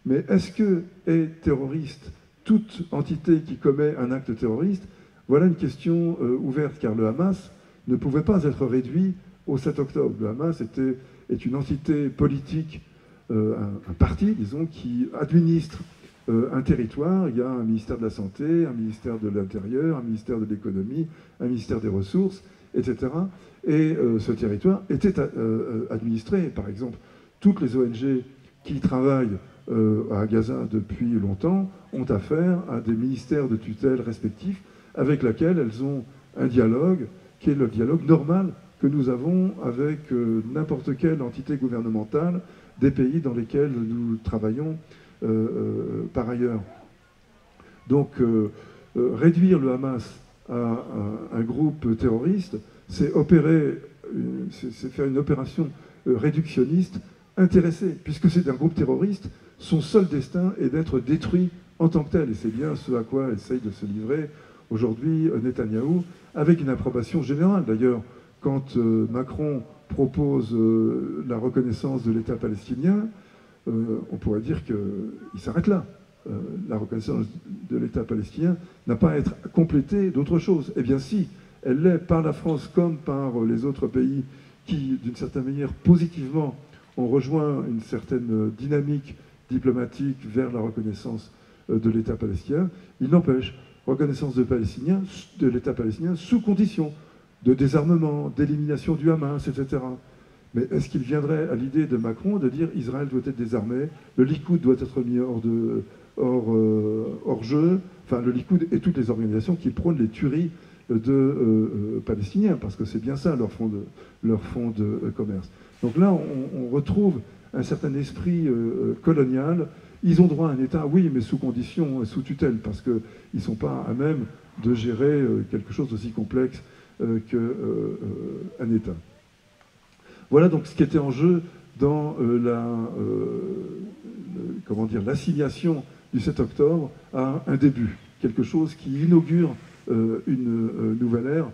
Mais est-ce que est terroriste toute entité qui commet un acte terroriste? Voilà une question ouverte, car le Hamas ne pouvait pas être réduit au 7 octobre. Le Hamas est une entité politique, un parti, disons, qui administre un territoire. Il y a un ministère de la Santé, un ministère de l'Intérieur, un ministère de l'Économie, un ministère des Ressources, etc. Et ce territoire était administré, par exemple, toutes les ONG qui travaillent à Gaza depuis longtemps ont affaire à des ministères de tutelle respectifs avec lesquels elles ont un dialogue qui est le dialogue normal que nous avons avec n'importe quelle entité gouvernementale des pays dans lesquels nous travaillons par ailleurs. Donc réduire le Hamas à un groupe terroriste, c'est faire une opération réductionniste intéressée, puisque c'est un groupe terroriste, son seul destin est d'être détruit en tant que tel. Et c'est bien ce à quoi essaye de se livrer aujourd'hui Netanyahou, avec une approbation générale. D'ailleurs, quand Macron propose la reconnaissance de l'État palestinien, on pourrait dire qu'il s'arrête là. La reconnaissance de l'État palestinien n'a pas à être complétée d'autre chose. Eh bien si, elle l'est par la France comme par les autres pays qui, d'une certaine manière, positivement, ont rejoint une certaine dynamique diplomatique vers la reconnaissance de l'État palestinien. Il n'empêche, reconnaissance de l'État palestinien sous condition de désarmement, d'élimination du Hamas, etc. Mais est-ce qu'il viendrait à l'idée de Macron de dire Israël doit être désarmé, le Likoud doit être mis hors jeu, enfin le Likoud et toutes les organisations qui prônent les tueries de Palestiniens, parce que c'est bien ça leur fond de commerce. Donc là, on retrouve un certain esprit colonial. Ils ont droit à un État, oui, mais sous condition, sous tutelle, parce qu'ils ne sont pas à même de gérer quelque chose d'aussi complexe qu'un État. Voilà donc ce qui était en jeu dans l'assignation du 7 octobre à un début, quelque chose qui inaugure une nouvelle ère,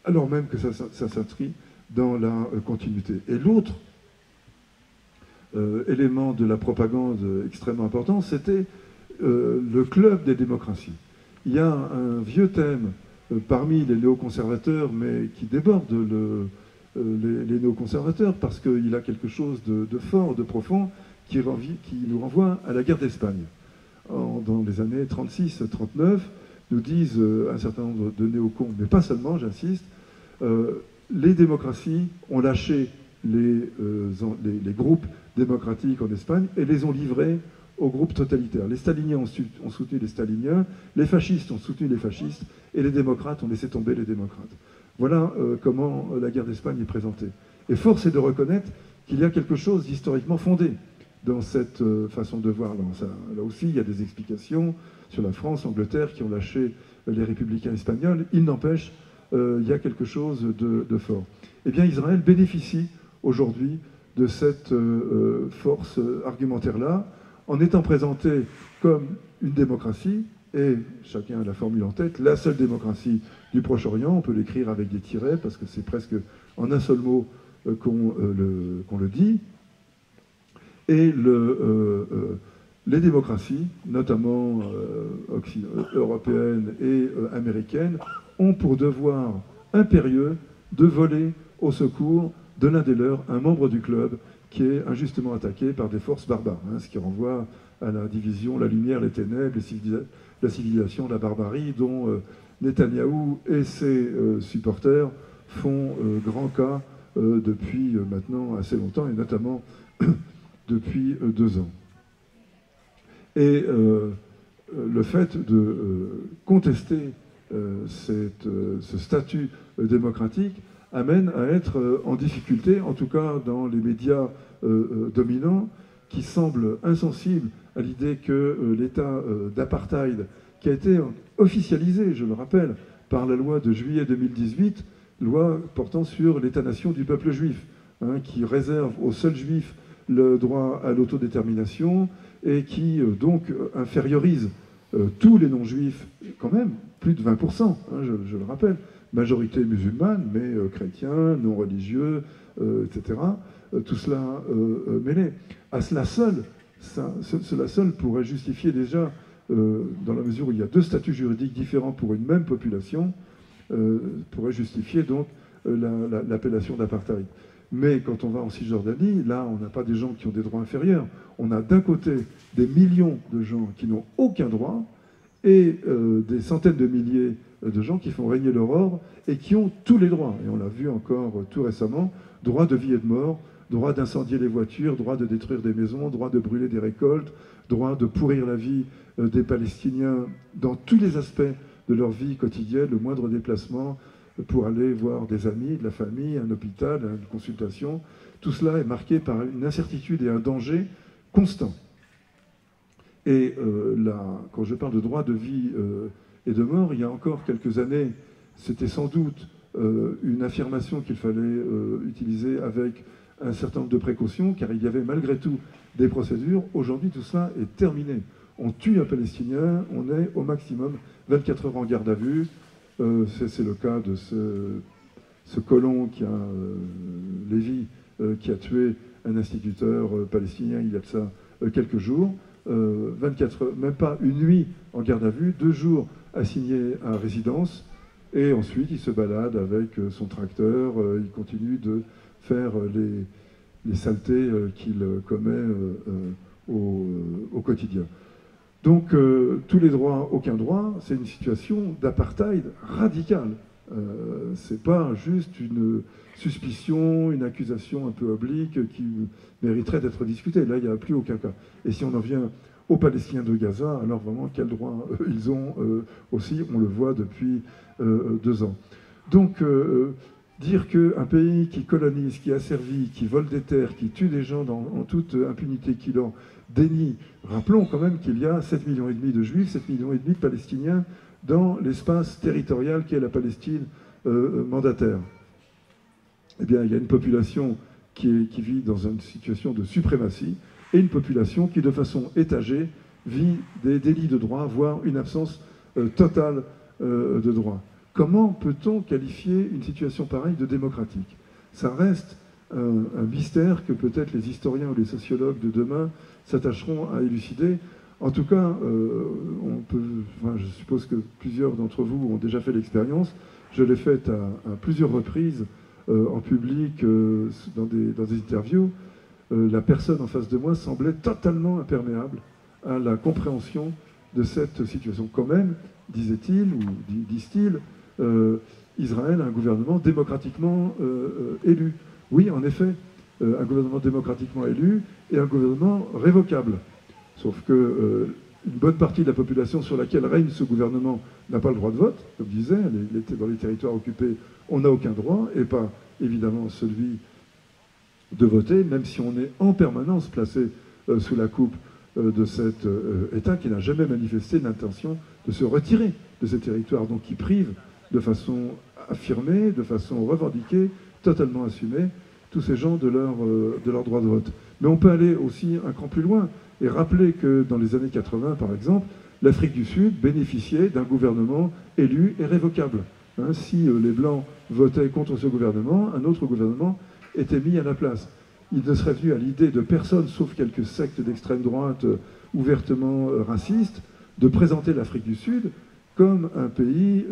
alors même que ça s'inscrit dans la continuité. Et l'autre élément de la propagande extrêmement important, c'était le club des démocraties. Il y a un vieux thème parmi les néoconservateurs, mais qui déborde les néoconservateurs, parce qu'il a quelque chose de fort, de profond, qui nous renvoie à la guerre d'Espagne. Dans les années 36-39, nous disent un certain nombre de néocons, mais pas seulement, j'insiste, les démocraties ont lâché les groupes démocratiques en Espagne et les ont livrés aux groupes totalitaires. Les staliniens ont soutenu les staliniens, les fascistes ont soutenu les fascistes, et les démocrates ont laissé tomber les démocrates. Voilà comment la guerre d'Espagne est présentée. Et force est de reconnaître qu'il y a quelque chose d'historiquement fondé dans cette façon de voir. Là aussi, il y a des explications sur la France, l'Angleterre, qui ont lâché les républicains espagnols. Il n'empêche, il y a quelque chose de fort. Eh bien, Israël bénéficie aujourd'hui de cette force argumentaire-là, en étant présenté comme une démocratie, et chacun a la formule en tête, la seule démocratie du Proche-Orient. On peut l'écrire avec des tirets, parce que c'est presque en un seul mot qu'on le dit. Et les démocraties, notamment européennes et américaines, ont pour devoir impérieux de voler au secours de l'un des leurs, un membre du club, qui est injustement attaqué par des forces barbares, ce qui renvoie à la division, la lumière, les ténèbres, la civilisation, la barbarie, dont Netanyahou et ses supporters font grand cas depuis maintenant assez longtemps, et notamment depuis 2 ans. Et le fait de contester ce statut démocratique amène à être en difficulté, en tout cas dans les médias dominants, qui semble insensible à l'idée que l'état d'apartheid, qui a été officialisé, je le rappelle, par la loi de juillet 2018, loi portant sur l'État-nation du peuple juif, hein, qui réserve aux seuls juifs le droit à l'autodétermination et qui donc infériorise tous les non-juifs, quand même, plus de 20%, hein, je le rappelle, majorité musulmane, mais chrétiens, non-religieux, etc. Tout cela mêlé. À cela seul, cela seul pourrait justifier déjà, dans la mesure où il y a deux statuts juridiques différents pour une même population, pourrait justifier donc l'appellation d'apartheid. Mais quand on va en Cisjordanie, là, on n'a pas des gens qui ont des droits inférieurs. On a d'un côté des millions de gens qui n'ont aucun droit et des centaines de milliers de gens qui font régner leur ordre et qui ont tous les droits. Et on l'a vu encore tout récemment, droit de vie et de mort, droit d'incendier les voitures, droit de détruire des maisons, droit de brûler des récoltes, droit de pourrir la vie des Palestiniens dans tous les aspects de leur vie quotidienne, le moindre déplacement pour aller voir des amis, de la famille, un hôpital, une consultation. Tout cela est marqué par une incertitude et un danger constant. Et quand je parle de droit de vie et de mort, il y a encore quelques années, c'était sans doute une affirmation qu'il fallait utiliser avec un certain nombre de précautions, car il y avait malgré tout des procédures. Aujourd'hui, tout cela est terminé. On tue un Palestinien, on est au maximum 24 heures en garde à vue. C'est le cas de ce colon qui a, Lévi, qui a tué un instituteur palestinien il y a de ça quelques jours. 24 heures, même pas une nuit en garde à vue, 2 jours assignés à résidence, et ensuite il se balade avec son tracteur, il continue de faire les saletés qu'il commet au quotidien. Donc, tous les droits, aucun droit, c'est une situation d'apartheid radicale. C'est pas juste une suspicion, une accusation un peu oblique qui mériterait d'être discutée. Là, il n'y a plus aucun cas. Et si on en vient aux Palestiniens de Gaza, alors vraiment, quels droits ils ont aussi, on le voit depuis 2 ans. Donc, dire qu'un pays qui colonise, qui asservit, qui vole des terres, qui tue des gens en toute impunité, qui leur dénie. Rappelons quand même qu'il y a 7,5 millions de Juifs, 7,5 millions de Palestiniens dans l'espace territorial qu'est la Palestine mandataire. Eh bien, il y a une population qui vit dans une situation de suprématie et une population qui, de façon étagée, vit des délits de droit, voire une absence totale de droit. Comment peut-on qualifier une situation pareille de démocratique? Ça reste un mystère que peut-être les historiens ou les sociologues de demain s'attacheront à élucider. En tout cas, je suppose que plusieurs d'entre vous ont déjà fait l'expérience. Je l'ai faite à plusieurs reprises en public, dans des interviews. La personne en face de moi semblait totalement imperméable à la compréhension de cette situation. Quand même, disait-il, ou disent-ils, Israël a un gouvernement démocratiquement élu. Oui, en effet, un gouvernement démocratiquement élu et un gouvernement révocable. Sauf que une bonne partie de la population sur laquelle règne ce gouvernement n'a pas le droit de vote, comme je disais, dans les territoires occupés, on n'a aucun droit, et pas évidemment celui de voter, même si on est en permanence placé sous la coupe de cet État qui n'a jamais manifesté l'intention de se retirer de ces territoires, donc qui prive de façon affirmée, de façon revendiquée, totalement assumée, tous ces gens de leur droit de vote. Mais on peut aller aussi un cran plus loin et rappeler que dans les années 80, par exemple, l'Afrique du Sud bénéficiait d'un gouvernement élu et révocable. Hein, si les Blancs votaient contre ce gouvernement, un autre gouvernement était mis à la place. Il ne serait venu à l'idée de personne, sauf quelques sectes d'extrême droite ouvertement racistes, de présenter l'Afrique du Sud comme un pays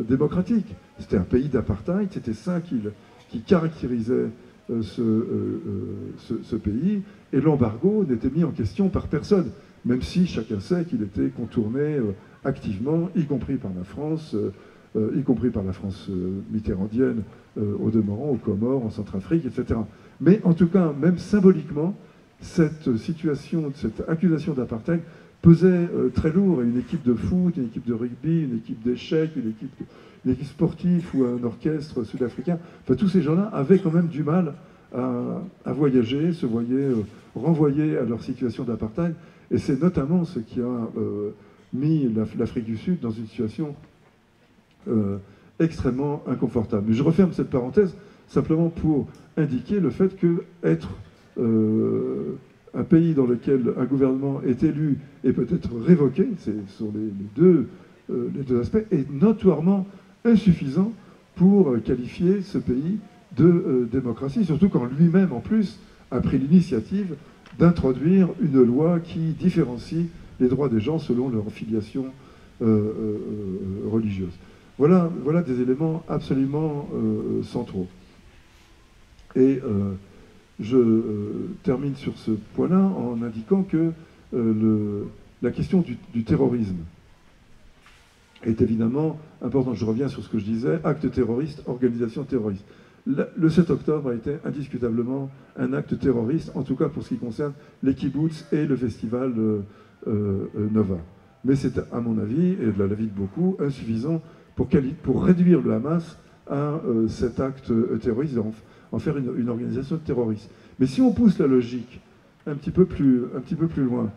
démocratique. C'était un pays d'apartheid, c'était ça qui caractérisait ce pays, et l'embargo n'était mis en question par personne, même si chacun sait qu'il était contourné activement, y compris par la France mitterrandienne au demeurant, aux Comores, en Centrafrique, etc. Mais en tout cas, même symboliquement, cette situation, cette accusation d'apartheid pesait très lourd, et une équipe de foot, une équipe de rugby, une équipe d'échecs, une équipe sportive ou un orchestre sud-africain, enfin tous ces gens-là avaient quand même du mal à voyager, se voyaient renvoyés à leur situation d'apartheid. Et c'est notamment ce qui a mis l'Afrique du Sud dans une situation extrêmement inconfortable. Mais je referme cette parenthèse simplement pour indiquer le fait que être un pays dans lequel un gouvernement est élu et peut être révoqué, ce sont les deux aspects, est notoirement insuffisant pour qualifier ce pays de démocratie, surtout quand lui-même, en plus, a pris l'initiative d'introduire une loi qui différencie les droits des gens selon leur filiation religieuse. Voilà des éléments absolument centraux. Et je termine sur ce point-là en indiquant que la question du terrorisme est évidemment importante. Je reviens sur ce que je disais, acte terroriste, organisation terroriste. Le 7 octobre a été indiscutablement un acte terroriste, en tout cas pour ce qui concerne les kibboutz et le festival Nova. Mais c'est, à mon avis, et de l'avis de beaucoup, insuffisant pour réduire le Hamas à cet acte terroriste, en faire une organisation terroriste. Mais si on pousse la logique un petit peu plus loin,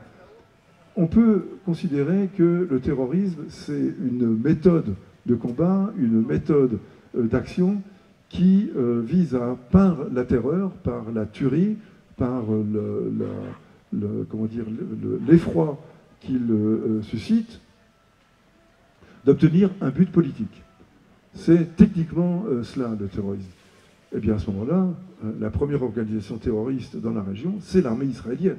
on peut considérer que le terrorisme, c'est une méthode de combat, une méthode d'action qui vise à, par la terreur, par la tuerie, par l'effroi qu'il suscite, d'obtenir un but politique. C'est techniquement cela, le terrorisme. Eh bien, à ce moment-là, la première organisation terroriste dans la région, c'est l'armée israélienne,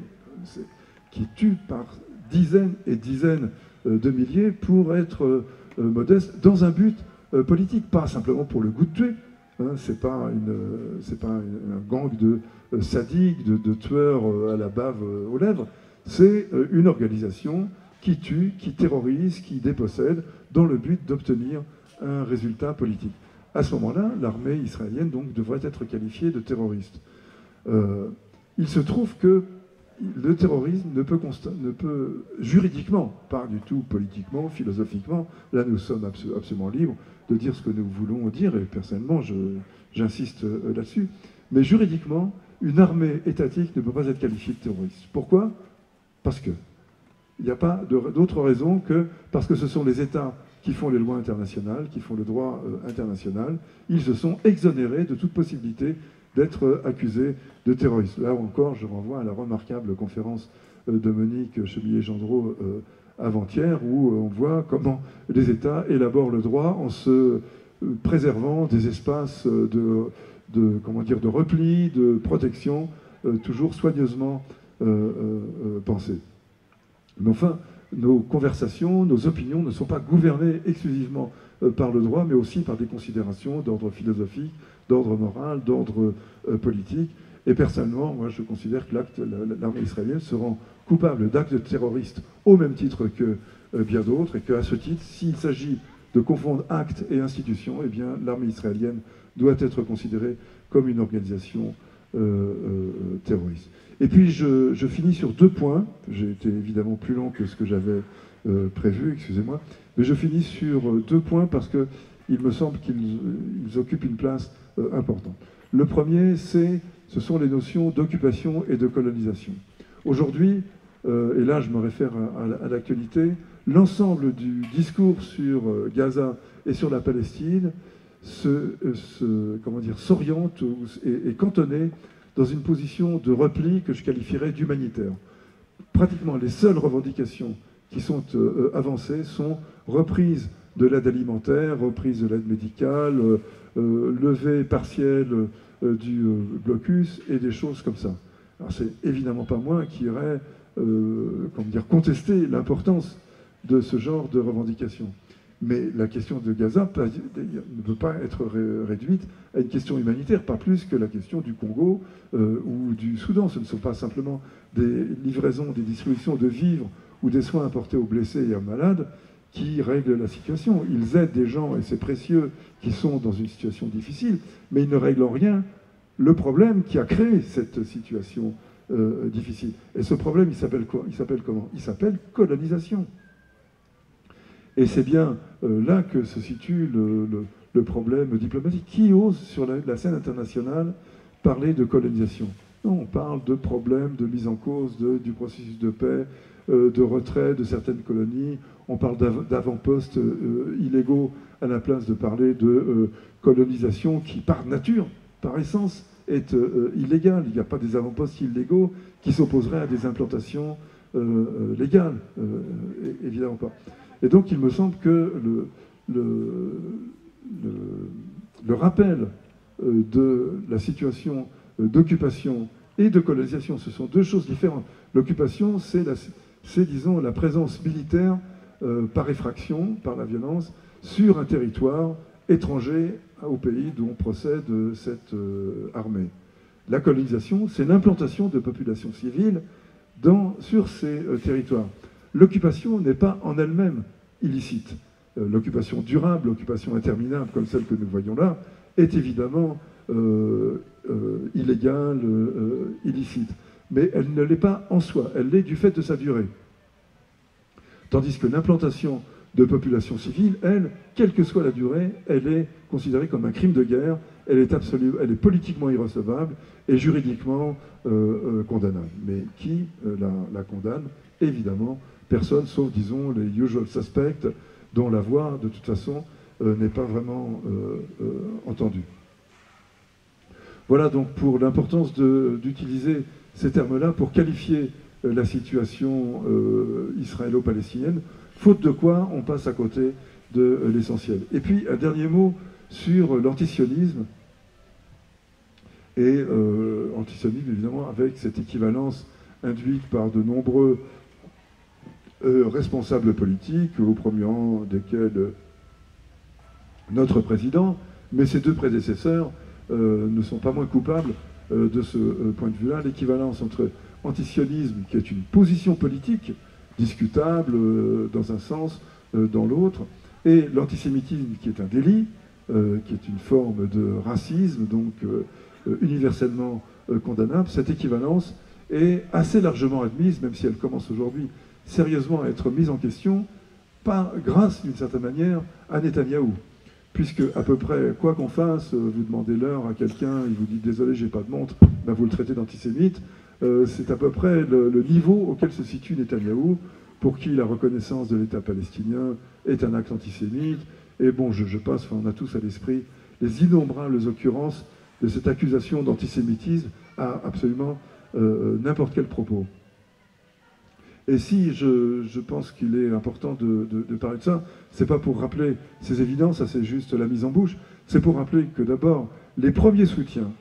qui tue par dizaines et dizaines de milliers pour être modeste, dans un but politique, pas simplement pour le goût de tuer. Hein, c'est pas un gang de sadiques, de tueurs à la bave aux lèvres. C'est une organisation qui tue, qui terrorise, qui dépossède, dans le but d'obtenir un résultat politique. À ce moment-là, l'armée israélienne donc devrait être qualifiée de terroriste. Il se trouve que le terrorisme ne peut juridiquement, pas du tout politiquement, philosophiquement, là nous sommes absolument libres de dire ce que nous voulons dire, et personnellement j'insiste là-dessus, mais juridiquement, une armée étatique ne peut pas être qualifiée de terroriste. Pourquoi? Parce que il n'y a pas d'autre raison que parce que ce sont les États qui font les lois internationales, qui font le droit international. Ils se sont exonérés de toute possibilité d'être accusés de terrorisme. Là encore, je renvoie à la remarquable conférence de Monique Chemillé-Gendreau avant-hier, où on voit comment les États élaborent le droit en se préservant des espaces de repli, de protection, toujours soigneusement pensés. Mais enfin, nos conversations, nos opinions ne sont pas gouvernées exclusivement par le droit, mais aussi par des considérations d'ordre philosophique, d'ordre moral, d'ordre politique. Et personnellement, moi, je considère que l'armée israélienne se rend coupable d'actes terroristes au même titre que bien d'autres, et qu'à ce titre, s'il s'agit de confondre actes et institutions, eh bien, l'armée israélienne doit être considérée comme une organisation terroriste. Et puis, je finis sur 2 points. J'ai été évidemment plus long que ce que j'avais prévu, excusez-moi. Mais je finis sur 2 points parce qu'il me semble qu'ils occupent une place importante. Le premier, ce sont les notions d'occupation et de colonisation. Aujourd'hui, et là je me réfère à l'actualité, l'ensemble du discours sur Gaza et sur la Palestine s'oriente et est cantonné dans une position de repli que je qualifierais d'humanitaire. Pratiquement les seules revendications qui sont avancées sont reprises de l'aide alimentaire, reprise de l'aide médicale, levée partielle du blocus et des choses comme ça. Alors c'est évidemment pas moi qui irais contester l'importance de ce genre de revendications. Mais la question de Gaza ne peut pas être réduite à une question humanitaire, pas plus que la question du Congo ou du Soudan. Ce ne sont pas simplement des livraisons, des distributions de vivres ou des soins apportés aux blessés et aux malades qui règlent la situation. Ils aident des gens, et c'est précieux, qui sont dans une situation difficile, mais ils ne règlent en rien le problème qui a créé cette situation difficile. Et ce problème, il s'appelle quoi? Il s'appelle comment? Il s'appelle colonisation. Et c'est bien là que se situe le problème diplomatique. Qui ose, sur la scène internationale, parler de colonisation. Non, on parle de problèmes, de mise en cause du processus de paix, de retrait de certaines colonies. On parle d'avant-postes illégaux à la place de parler de colonisation qui, par nature, par essence, est illégale. Il n'y a pas des avant-postes illégaux qui s'opposeraient à des implantations légales, évidemment pas. Et donc, il me semble que le rappel de la situation d'occupation et de colonisation, ce sont deux choses différentes. L'occupation, c'est, disons, la présence militaire par effraction, par la violence, sur un territoire étranger au pays dont procède cette armée. La colonisation, c'est l'implantation de populations civiles sur ces territoires. L'occupation n'est pas en elle-même illicite. L'occupation durable, l'occupation interminable, comme celle que nous voyons là, est évidemment illégale, illicite. Mais elle ne l'est pas en soi, elle l'est du fait de sa durée. Tandis que l'implantation de populations civiles, elle, quelle que soit la durée, elle est considérée comme un crime de guerre, elle est politiquement irrecevable et juridiquement condamnable. Mais qui la condamne? Évidemment, personne, sauf, disons, les usual suspects, dont la voix, de toute façon, n'est pas vraiment entendue. Voilà donc pour l'importance d'utiliser ces termes-là pour qualifier la situation israélo-palestinienne, faute de quoi on passe à côté de l'essentiel. Et puis, un dernier mot sur l'antisionisme, et antisionisme, évidemment, avec cette équivalence induite par de nombreux responsables politiques, au premier rang desquels notre président, mais ses deux prédécesseurs ne sont pas moins coupables de ce point de vue-là. L'équivalence entre antisionisme, qui est une position politique discutable dans un sens, dans l'autre, et l'antisémitisme, qui est un délit, qui est une forme de racisme, donc universellement condamnable. Cette équivalence est assez largement admise, même si elle commence aujourd'hui sérieusement à être mise en question, grâce, d'une certaine manière, à Netanyahou. Puisque, à peu près, quoi qu'on fasse, vous demandez l'heure à quelqu'un, il vous dit « désolé, j'ai pas de montre », ben vous le traitez d'antisémite. C'est à peu près le niveau auquel se situe Netanyahou, pour qui la reconnaissance de l'État palestinien est un acte antisémite. Et bon, je passe, enfin, on a tous à l'esprit les innombrables occurrences de cette accusation d'antisémitisme à absolument n'importe quel propos. Et si je pense qu'il est important de parler de ça, c'est pas pour rappeler ces évidences, ça c'est juste la mise en bouche, c'est pour rappeler que d'abord, les premiers soutiens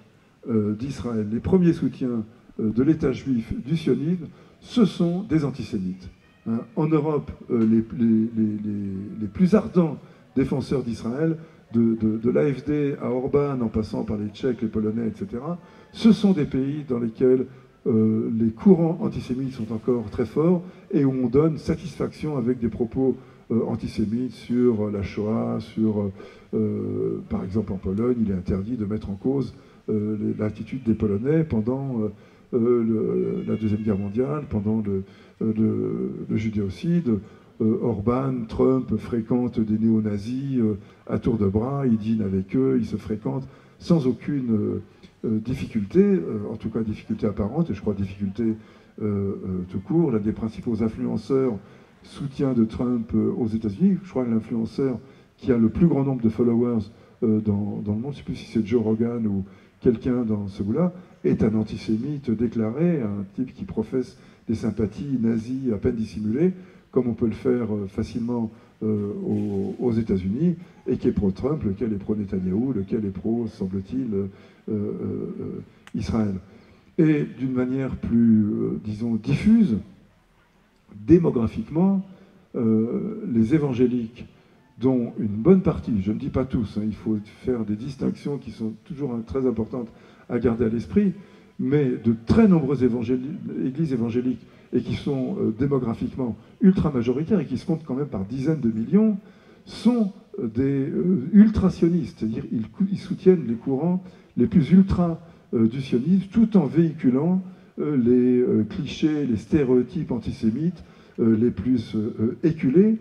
d'Israël, les premiers soutiens de l'État juif, du sionisme, ce sont des antisémites. Hein. En Europe, les plus ardents défenseurs d'Israël, de l'AfD à Orban, en passant par les Tchèques, les Polonais, etc., ce sont des pays dans lesquels les courants antisémites sont encore très forts et où on donne satisfaction avec des propos antisémites sur la Shoah, par exemple en Pologne, il est interdit de mettre en cause l'attitude des Polonais pendant la Deuxième Guerre mondiale, pendant le judéocide. Orban, Trump fréquentent des néo-nazis à tour de bras, ils dînent avec eux, ils se fréquentent sans aucune difficulté, en tout cas difficulté apparente, et je crois difficulté tout court. L'un des principaux influenceurs soutien de Trump aux États-Unis, je crois que l'influenceur qui a le plus grand nombre de followers dans le monde, je ne sais plus si c'est Joe Rogan ou quelqu'un dans ce goût-là, est un antisémite déclaré, un type qui professe des sympathies nazies à peine dissimulées, comme on peut le faire facilement aux États-Unis, et qui est pro-Trump, lequel est pro-Netanyahou, lequel est pro, semble-t-il, Israël. Et d'une manière plus, disons, diffuse, démographiquement, les évangéliques, dont une bonne partie, je ne dis pas tous, hein, il faut faire des distinctions qui sont toujours très importantes à garder à l'esprit, mais de très nombreuses églises évangéliques, et qui sont démographiquement ultra majoritaires, et qui se comptent quand même par dizaines de millions, sont des ultra-sionistes, c'est-à-dire ils soutiennent les courants les plus ultra du sionisme, tout en véhiculant les clichés, les stéréotypes antisémites les plus éculés.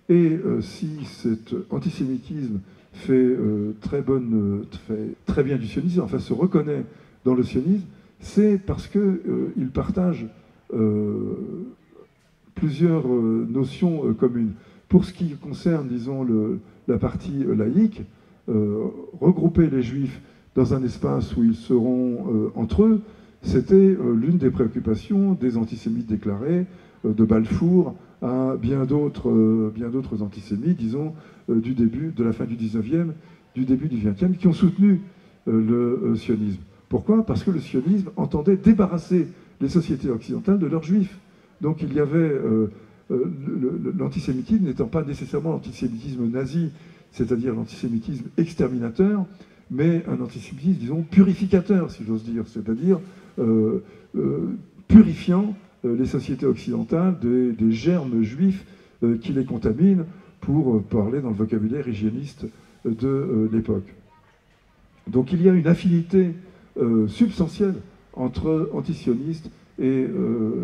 Et si cet antisémitisme fait très bien du sionisme, enfin se reconnaît dans le sionisme, c'est parce qu'ils partagent plusieurs notions communes. Pour ce qui concerne, disons, la partie laïque, regrouper les Juifs dans un espace où ils seront entre eux, c'était l'une des préoccupations des antisémites déclarés, de Balfour à bien d'autres antisémites, disons, de la fin du 19e, du début du 20e, qui ont soutenu le sionisme. Pourquoi? Parce que le sionisme entendait débarrasser les sociétés occidentales de leurs juifs. Donc il y avait l'antisémitisme n'étant pas nécessairement l'antisémitisme nazi, c'est-à-dire l'antisémitisme exterminateur, mais un antisémitisme, disons, purificateur, si j'ose dire, c'est-à-dire purifiant les sociétés occidentales des germes juifs qui les contaminent, pour parler dans le vocabulaire hygiéniste de l'époque. Donc il y a une affinité substantielle entre antisionistes et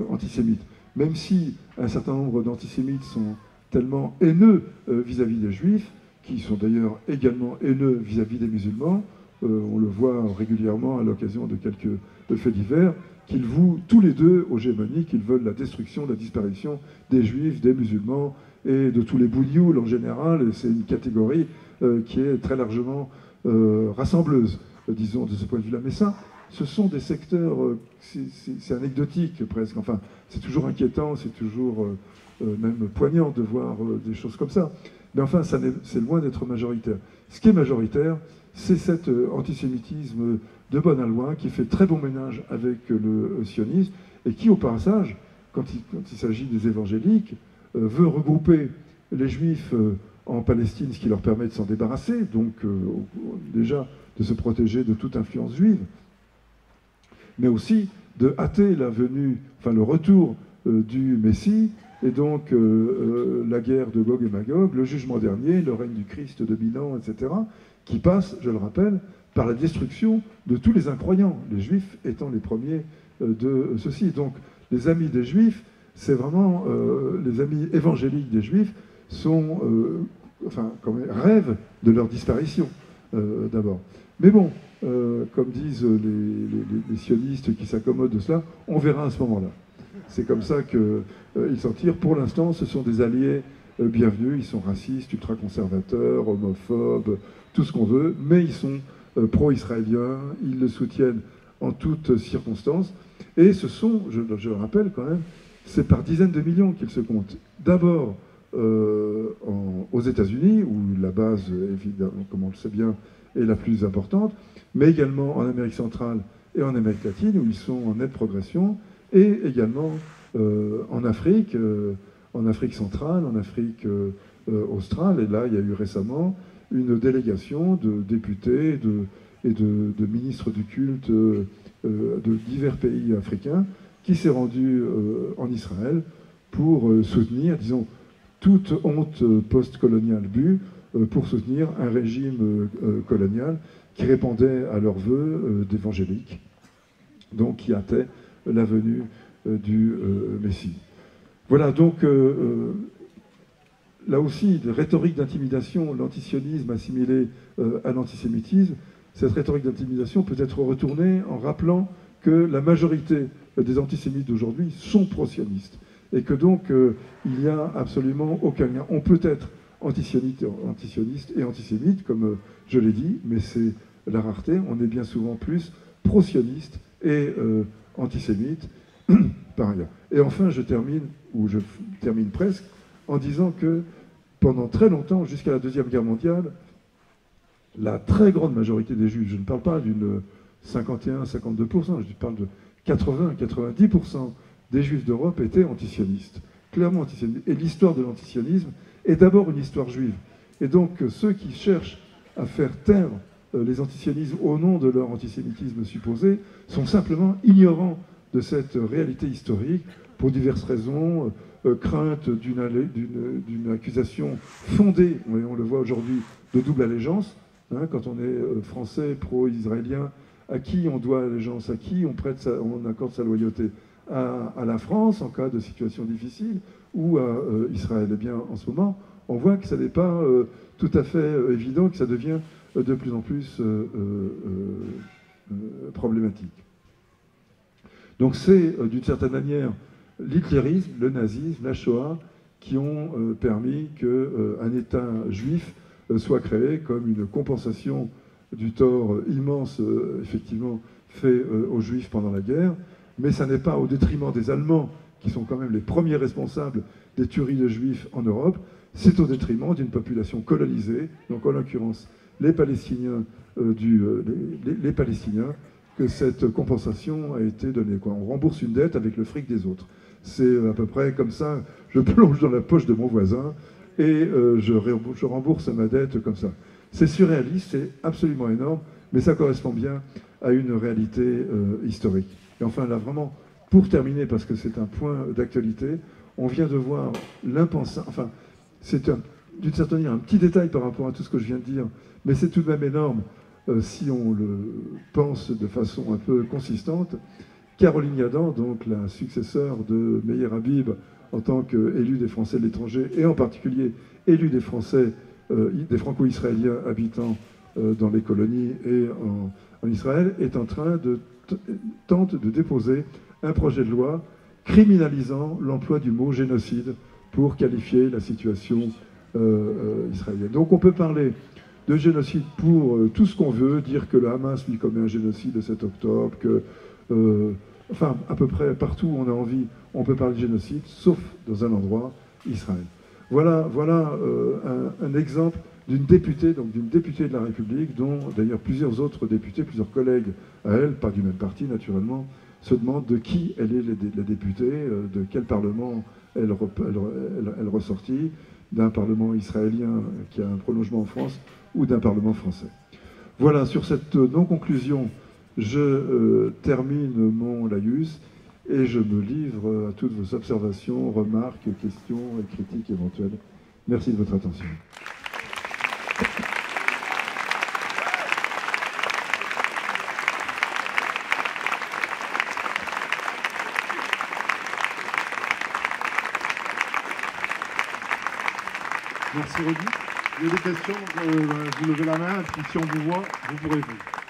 antisémites. Même si un certain nombre d'antisémites sont tellement haineux vis-à-vis des juifs, qui sont d'ailleurs également haineux vis-à-vis des musulmans, on le voit régulièrement à l'occasion de quelques faits divers, qu'ils vouent tous les deux aux gémonies, qu'ils veulent la destruction, la disparition des juifs, des musulmans et de tous les bougnoules en général. Et c'est une catégorie qui est très largement rassembleuse, disons, de ce point de vue-là. Mais ça, ce sont des secteurs, c'est anecdotique presque, enfin, c'est toujours inquiétant, c'est toujours même poignant de voir des choses comme ça. Mais enfin, c'est loin d'être majoritaire. Ce qui est majoritaire, c'est cet antisémitisme de bon aloi qui fait très bon ménage avec le sionisme et qui, au passage, quand il s'agit des évangéliques, veut regrouper les juifs en Palestine, ce qui leur permet de s'en débarrasser, donc déjà de se protéger de toute influence juive, mais aussi de hâter la venue, enfin le retour du Messie, et donc la guerre de Gog et Magog, le jugement dernier, le règne du Christ de 1000 ans, etc., qui passe, je le rappelle, par la destruction de tous les incroyants, les Juifs étant les premiers de ceci. Donc les amis des Juifs, c'est vraiment les amis évangéliques des Juifs sont, rêvent de leur disparition d'abord. Mais bon, comme disent les sionistes qui s'accommodent de cela, on verra à ce moment-là. C'est comme ça qu'ils s'en tirent. Pour l'instant, ce sont des alliés bienvenus. Ils sont racistes, ultra-conservateurs, homophobes, tout ce qu'on veut, mais ils sont pro-israéliens, ils le soutiennent en toutes circonstances. Et ce sont, je le rappelle quand même, c'est par dizaines de millions qu'ils se comptent. D'abord aux États-Unis, où la base, évidemment, comme on le sait bien, est la plus importante, mais également en Amérique centrale et en Amérique latine, où ils sont en nette progression, et également en Afrique centrale, en Afrique australe. Et là, il y a eu récemment une délégation de députés et de ministres du culte de divers pays africains qui s'est rendue en Israël pour soutenir, disons, toute honte post-coloniale bue, pour soutenir un régime colonial qui répondait à leurs vœux d'évangéliques, donc qui hâtait la venue du Messie. Voilà, donc là aussi, de rhétorique d'intimidation, l'antisionisme assimilé à l'antisémitisme, cette rhétorique d'intimidation peut être retournée en rappelant que la majorité des antisémites d'aujourd'hui sont pro-sionistes et que donc il n'y a absolument aucun lien. On peut être antisioniste et antisémite, comme je l'ai dit, mais c'est la rareté. On est bien souvent plus pro-sioniste et antisémite par ailleurs. Et enfin, je termine presque, en disant que pendant très longtemps, jusqu'à la Deuxième Guerre mondiale, la très grande majorité des Juifs, je ne parle pas d'une 51-52%, je parle de 80-90% des Juifs d'Europe étaient antisionistes, clairement antisionistes. Et l'histoire de l'antisionisme est d'abord une histoire juive. Et donc ceux qui cherchent à faire taire les antisionismes au nom de leur antisémitisme supposé sont simplement ignorants de cette réalité historique pour diverses raisons, crainte d'une accusation fondée, on le voit aujourd'hui, de double allégeance. Hein, quand on est français, pro-israélien, à qui on doit allégeance, à qui on accorde sa loyauté, à la France en cas de situation difficile, ou à Israël. Eh bien, en ce moment, on voit que ça n'est pas tout à fait évident, que ça devient de plus en plus problématique. Donc c'est, d'une certaine manière, l'hitlérisme, le nazisme, la Shoah, qui ont permis qu'un État juif soit créé comme une compensation du tort immense, effectivement, fait aux Juifs pendant la guerre. Mais ça n'est pas au détriment des Allemands, qui sont quand même les premiers responsables des tueries de Juifs en Europe. C'est au détriment d'une population colonisée, donc en l'occurrence les Palestiniens, les Palestiniens, que cette compensation a été donnée. On rembourse une dette avec le fric des autres. C'est à peu près comme ça, je plonge dans la poche de mon voisin et je rembourse ma dette comme ça. C'est surréaliste, c'est absolument énorme, mais ça correspond bien à une réalité historique. Et enfin, là, vraiment, pour terminer, parce que c'est un point d'actualité, on vient de voir l'impensable, enfin, c'est d'une certaine manière un petit détail par rapport à tout ce que je viens de dire, mais c'est tout de même énorme si on le pense de façon un peu consistante. Caroline Yadan, donc la successeur de Meir Habib en tant qu'élue des Français de l'étranger, et en particulier élue des Français, des Franco-Israéliens habitant dans les colonies et en Israël, est en train tente de déposer un projet de loi criminalisant l'emploi du mot génocide pour qualifier la situation israélienne. Donc on peut parler de génocide pour tout ce qu'on veut, dire que le Hamas lui commet un génocide le 7 octobre, que, enfin, à peu près partout où on a envie, on peut parler de génocide, sauf dans un endroit, Israël. Voilà un exemple d'une députée, donc d'une députée de la République, dont d'ailleurs plusieurs autres députés, plusieurs collègues à elle, pas du même parti naturellement, se demandent de qui elle est la députée, de quel parlement elle ressortit, d'un parlement israélien qui a un prolongement en France ou d'un parlement français. Voilà, sur cette non-conclusion, je termine mon laïus et je me livre à toutes vos observations, remarques, questions et critiques éventuelles. Merci de votre attention. Merci Rudy. Il y a des questions, vous levez la main, et puis si on vous voit, vous pourrez répondre.